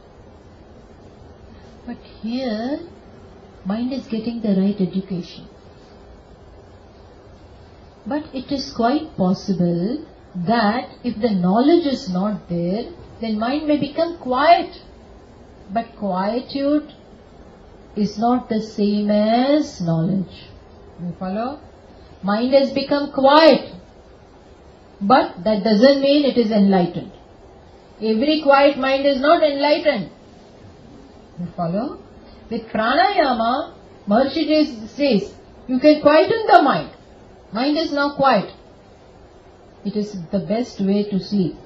But here, mind is getting the right education. But it is quite possible that if the knowledge is not there, then mind may become quiet. But quietude is not the same as knowledge. You follow? Mind has become quiet. But that doesn't mean it is enlightened. Every quiet mind is not enlightened. You follow? With pranayama, Maharshi says, you can quieten the mind. Mind is now quiet. It is the best way to sleep.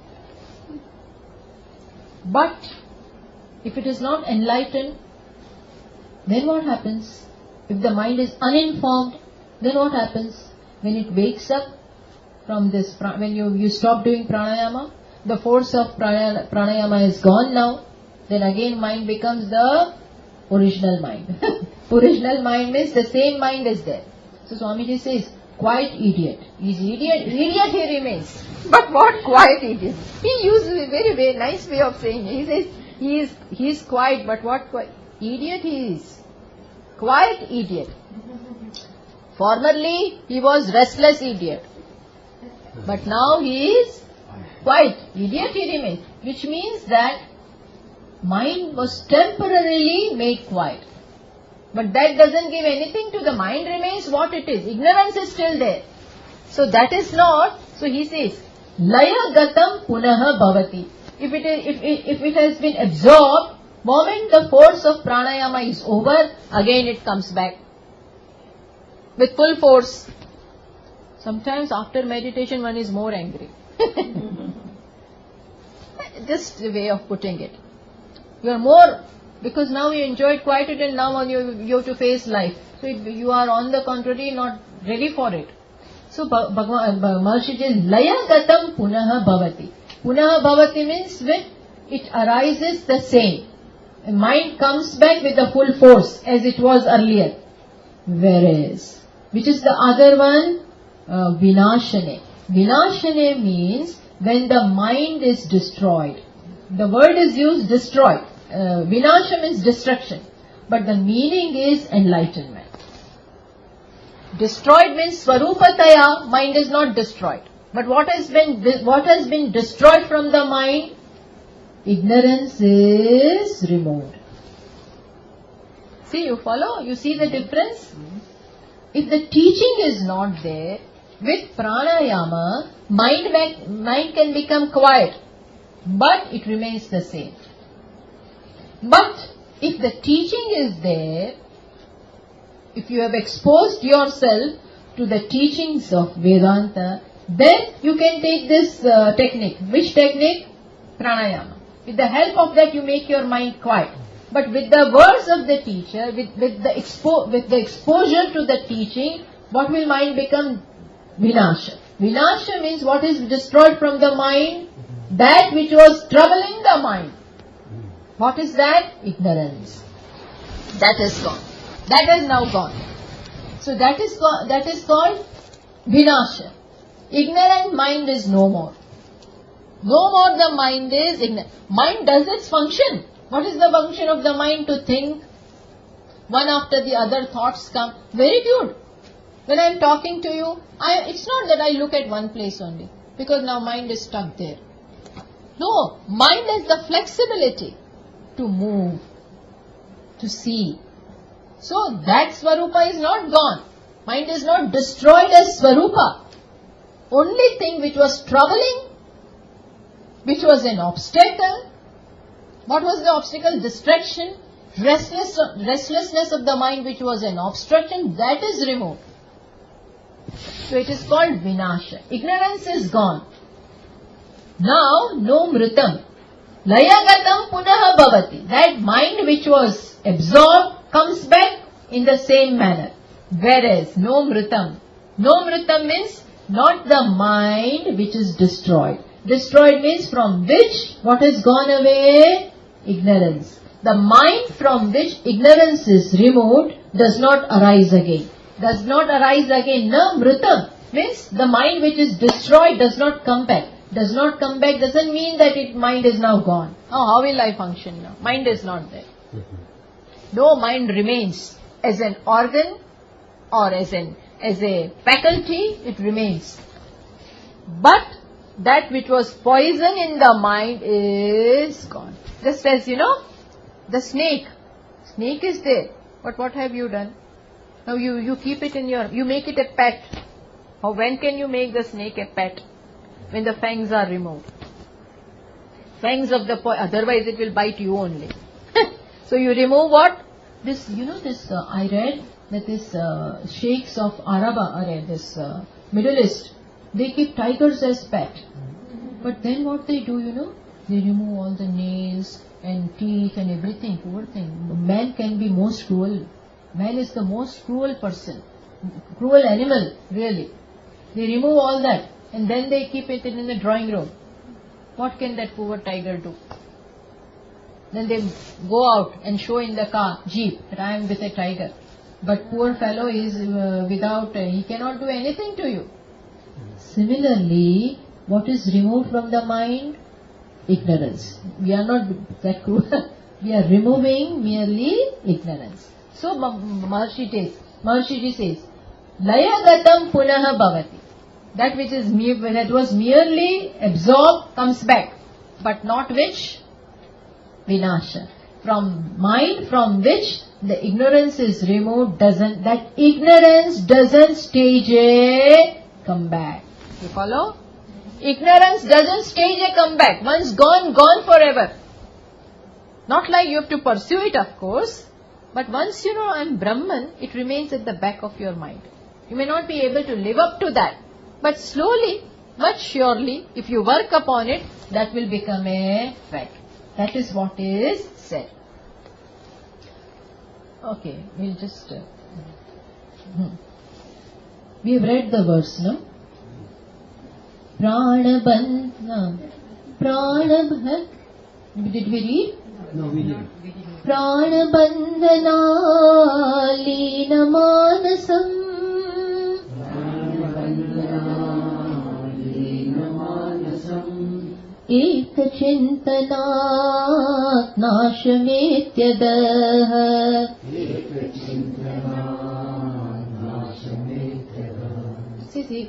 But if it is not enlightened, then what happens? If the mind is uninformed, then what happens? When it wakes up from this, when you stop doing pranayama, the force of pranayama is gone now, then again mind becomes the original mind. Original mind means the same mind is there. So Swamiji says, quiet idiot. He's idiot he remains. But what quiet idiot? He uses a very nice way of saying it. He says, he is quiet, but what idiot he is? Quiet idiot. Formerly he was restless idiot. But now he is quiet idiot he remains. Which means that mind was temporarily made quiet. But that doesn't give anything to the mind, remains what it is. Ignorance is still there. So that is not, so he says, laya gatam punaha bhavati. If it has been absorbed, moment the force of pranayama is over, again it comes back with full force. Sometimes after meditation one is more angry. Just a way of putting it. You are more, because now you enjoyed quietude and now you have to face life. So you are on the contrary not ready for it. So Maharshi says, laya gatam punaha bhavati. Punaha bhavati means when it arises the same. The mind comes back with the full force as it was earlier. Whereas, which is the other one? vinashane. Vinashane means when the mind is destroyed. The word is used destroyed. Vinasha means destruction. But the meaning is enlightenment. Destroyed means swarupataya, mind is not destroyed. But what has been destroyed from the mind? Ignorance is removed. See, you follow? You see the difference? If the teaching is not there, with pranayama, mind can become quiet, but it remains the same. But if the teaching is there, if you have exposed yourself to the teachings of Vedanta, then you can take this technique. Which technique? Pranayama. With the help of that you make your mind quiet. But with the words of the teacher, with the exposure to the teaching, what will mind become? Vinasha. Vinasha means what is destroyed from the mind? That which was troubling the mind. What is that? Ignorance. That is gone. That is now gone. So that is called Vinasha. Ignorant mind is no more. No more the mind is ignorant. Mind does its function. What is the function of the mind? To think. One after the other thoughts come. Very good. When I am talking to you, it's not that I look at one place only. Because now mind is stuck there. No. Mind has the flexibility to move, to see. So that Swarupa is not gone. Mind is not destroyed as Swarupa. Only thing which was troubling, which was an obstacle. What was the obstacle? Distraction, restlessness of the mind which was an obstruction, that is removed. So it is called Vinasha. Ignorance is gone. Now, no mritam. Layagatam punaha bhavati. That mind which was absorbed comes back in the same manner. Whereas no mritam. No mritam means not the mind which is destroyed. Destroyed means from which what has gone away? Ignorance. The mind from which ignorance is removed does not arise again. Does not arise again. Na mritam means the mind which is destroyed does not come back. Does not come back doesn't mean that mind is now gone. Oh, how will I function now? Mind is not there. No, mind remains as an organ or as a faculty, it remains. But that which was poison in the mind is gone. Just as the snake. Snake is there. But what have you done? Now you keep it you make it a pet. Or when can you make the snake a pet? When the fangs are removed. Fangs of the otherwise it will bite you only. So you remove what? This, I read that this sheikhs of this Middle East, they keep tigers as pet. But then what they do, they remove all the nails and teeth and everything, poor thing. Man can be most cruel. Man is the most cruel person. Cruel animal, really. They remove all that and then they keep it in the drawing room. What can that poor tiger do? Then they go out and show in the car, jeep, that I am with a tiger. But poor fellow is he cannot do anything to you. Similarly, what is removed from the mind? Ignorance. We are not that cruel. We are removing merely ignorance. So Maharshi says, Layagatam punaha bhavati. That which is that was merely absorbed comes back. But not which? Vinasha. From mind from which the ignorance is removed, that ignorance doesn't stage a comeback. You follow? Ignorance doesn't stage a comeback. Once gone, gone forever. Not like you have to pursue it, of course. But once I'm Brahman, it remains at the back of your mind. You may not be able to live up to that. But slowly, much surely, if you work upon it, that will become a fact. That is what is said. Okay, we'll just... We have read the verse, no? Did we read? No, we didn't. Pranabandhana lina manasam एकचिन्तनात् नाशमेत्यदः See,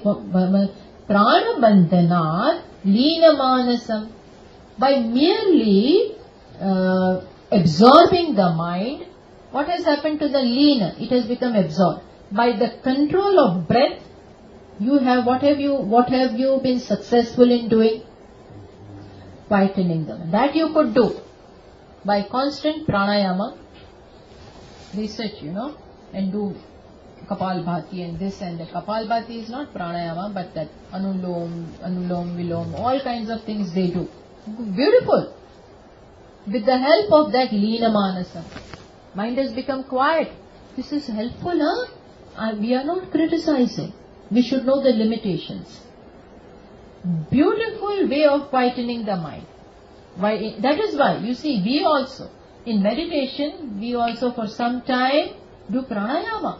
pranabandhanat leenamanasam. By merely absorbing the mind, what has happened to the leena? It has become absorbed. By the control of breath, what have you been successful in doing? Quietening them. That you could do by constant pranayama. Research, and do Kapalbhati and this and that. Kapalbhati is not pranayama, but that anulom, vilom, all kinds of things they do. Beautiful. With the help of that leena manasam, mind has become quiet. This is helpful, huh? We are not criticizing. We should know the limitations. Beautiful way of quietening the mind. That is why, you see, we also, in meditation, we also for some time do pranayama.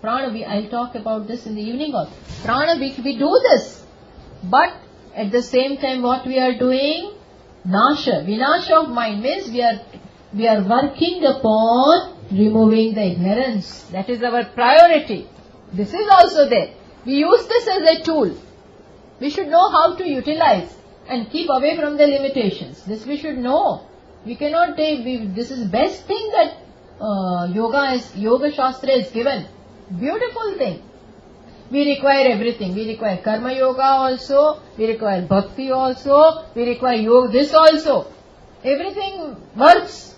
I'll talk about this in the evening also. Prana, we do this. But at the same time, what we are doing? Vinasha of mind means we are working upon removing the ignorance. That is our priority. This is also there. We use this as a tool. We should know how to utilize and keep away from the limitations. This we should know. We cannot take, this is best thing that Yoga Shastra is given. Beautiful thing. We require everything. We require Karma Yoga also. We require Bhakti also. We require Yoga this also. Everything works.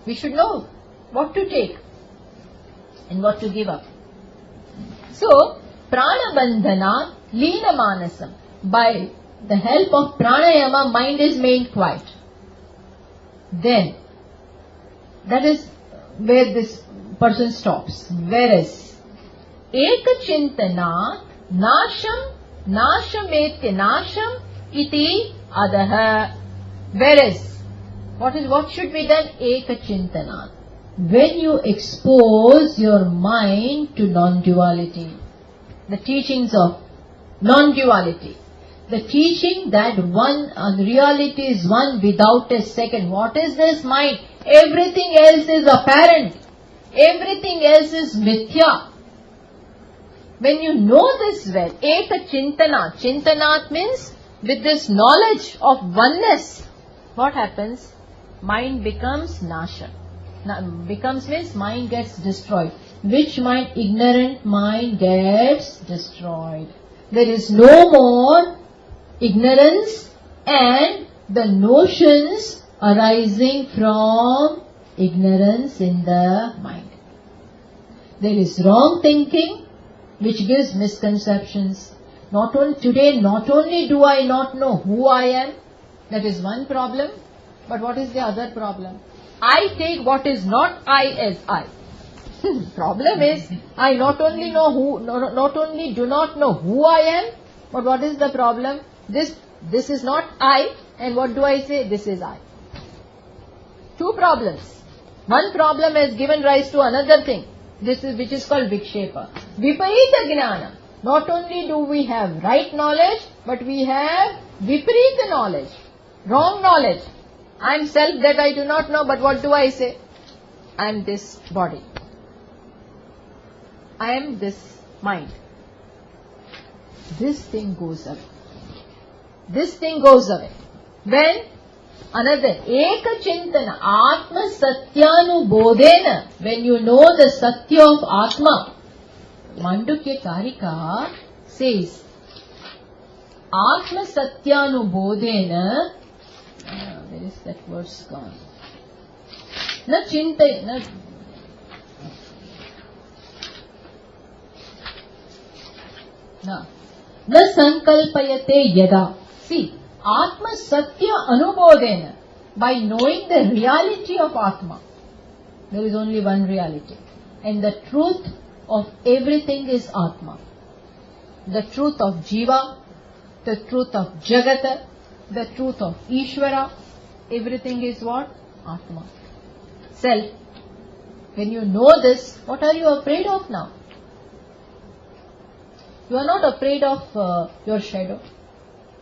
We should know what to take and what to give up. So, Pranabandhana Leena Manasam. By the help of pranayama, mind is made quiet. Then, that is where this person stops. Whereas, Ekachintana Nashametya Nasham iti adaha. Whereas, what should be done? Ekachintana. When you expose your mind to non-duality, the teachings of non-duality, the teaching that reality is one without a second. What is this mind? Everything else is apparent. Everything else is mithya. When you know this well, Eka Chintana. Chintanat means with this knowledge of oneness, what happens? Mind becomes nasha. Becomes means mind gets destroyed. Which mind? Ignorant mind gets destroyed. There is no more ignorance and the notions arising from ignorance in the mind. There is wrong thinking which gives misconceptions. Not only do I not know who I am, that is one problem, but what is the other problem? I take what is not I as I. Problem is, I not only do not know who I am, but what is the problem? This is not I, and what do I say? This is I. Two problems. One problem has given rise to another thing. Which is called Vikshepa. Viparita Jnana. Not only do we have right knowledge, but we have Viparita knowledge. Wrong knowledge. I am self that I do not know, but what do I say? I am this body. I am this mind. This thing goes away. This thing goes away. When another Eka Chintana Atma Satyanubodhena, when you know the Satya of Atma, Mandukya Karika says, Atma Satyanubodhena, where is that verse gone? Na Chinta, na sankalpayate yada. See, Atma Satya Anubodhena, by knowing the reality of Atma. There is only one reality. And the truth of everything is Atma. The truth of Jiva, the truth of Jagata, the truth of Ishvara, everything is what? Atma. Self. When you know this, what are you afraid of now? You are not afraid of your shadow.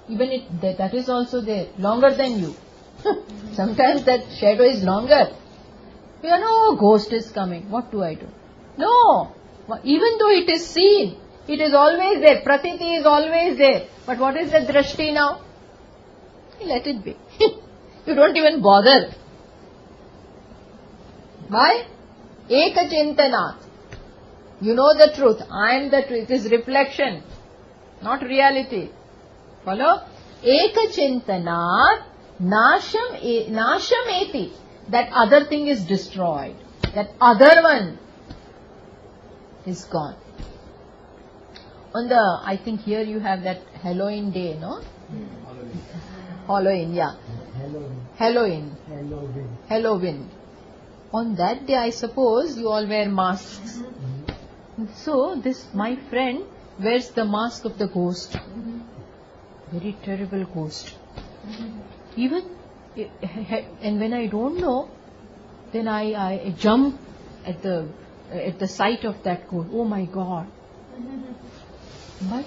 Even that is also there, longer than you. Sometimes that shadow is longer. You know, ghost is coming. What do I do? No. Even though it is seen, it is always there. Pratiti is always there. But what is the drashti now? Let it be. You don't even bother. Why? Eka chintanat. You know the truth. I am the truth. It is reflection, not reality. Follow? Eka chintanat nasham eti. That other thing is destroyed. That other one is gone. On the, I think here you have that Halloween day, no? Halloween, yeah. Halloween. On that day, I suppose you all wear masks. So this, my friend, wears the mask of the ghost. Very terrible ghost. Even, and when I don't know, then I jump at the sight of that ghost. Oh my God! But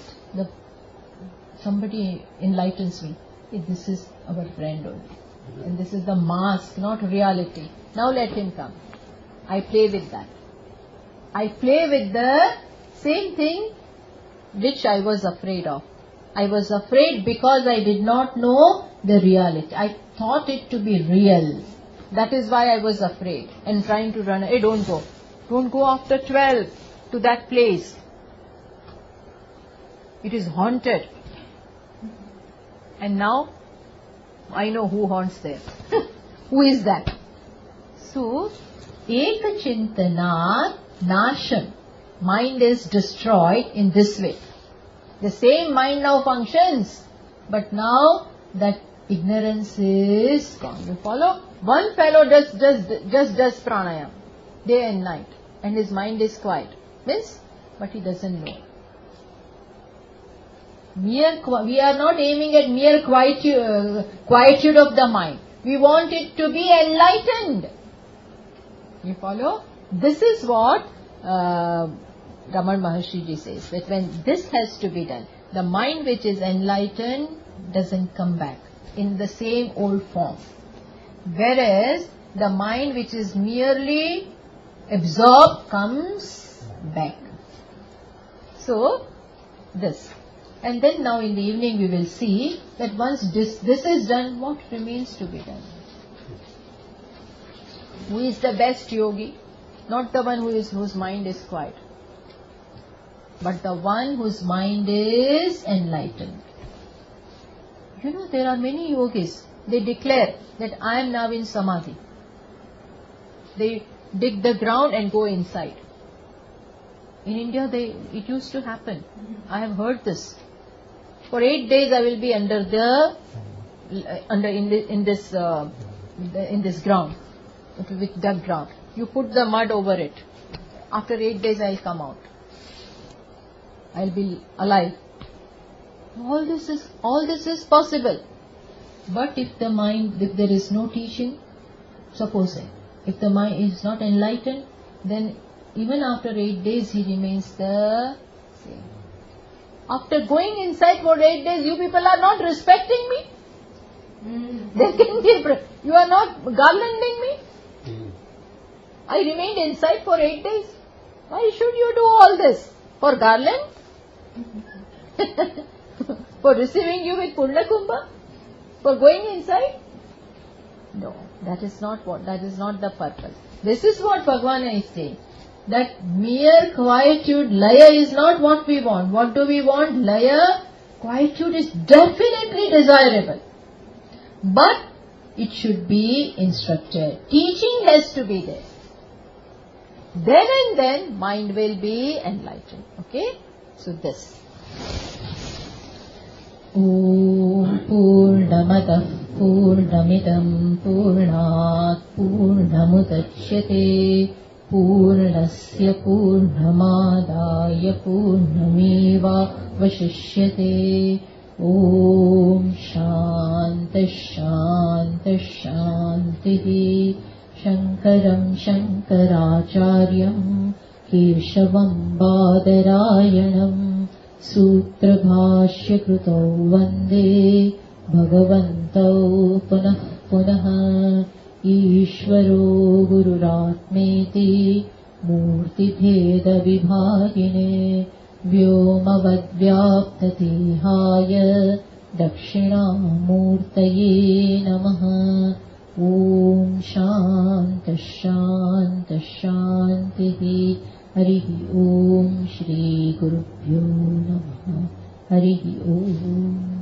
somebody enlightens me. This is our friend only, and this is the mask, not reality. Now let him come. I play with that. I play with the same thing which I was afraid of. I was afraid because I did not know the reality. I thought it to be real. That is why I was afraid and trying to run. Hey, don't go. Don't go after 12 to that place. It is haunted. And now, I know who haunts there. Who is that? So, Eka Chintanat Nasham. Mind is destroyed in this way. The same mind now functions, but now that ignorance is gone. You follow? One fellow just does pranayam day and night, and his mind is quiet. Means, but he doesn't know. We are not aiming at mere quietude of the mind. We want it to be enlightened. You follow? This is what Raman Maharshi ji says, that when this has to be done, the mind which is enlightened doesn't come back in the same old form. Whereas the mind which is merely absorbed comes back. So, this. And then now in the evening we will see that once this is done, what remains to be done? Who is the best yogi? Not the one whose mind is quiet, but the one whose mind is enlightened. You know, there are many yogis. They declare that I am now in samadhi. They dig the ground and go inside. In India, it used to happen. I have heard this. For 8 days, I will be in this ground, with dug ground. You put the mud over it. After 8 days, I will come out. I will be alive. All this is possible. But if there is no teaching, supposing, if the mind is not enlightened, then even after 8 days, he remains the same. After going inside for 8 days, you people are not respecting me. There can be you are not garlanding me. I remained inside for 8 days. Why should you do all this? For garland? For receiving you with Purna Kumbha? For going inside? No, that is not the purpose. This is what Bhagavan is saying. That mere quietude, laya is not what we want. What do we want? Laya, quietude is definitely desirable. But it should be instructed. Teaching has to be there. Then and then mind will be enlightened. Okay? So this. Om Purnamataః Purnamidam Purnat Purnamudachyate Purnasya Purnamadaya Purnameva Vashishyate. Om Shanta Shanta Shantihi. Shankaram Shankaracharyam Keshavam Badarayanam सूत्रभाष्यकृतौ वन्दे भगवन्तौ पुनः पुनः। ईश्वरो गुरुरात्मेति मूर्तिभेदविभागिने व्योमवद्व्याप्तदेहाय दक्षिणामूर्तये नमः। ॐ शान्तः शान्तः शान्तिः। हरिः ॐ श्रीगुरुभ्यो नमः। हरिः ॐ।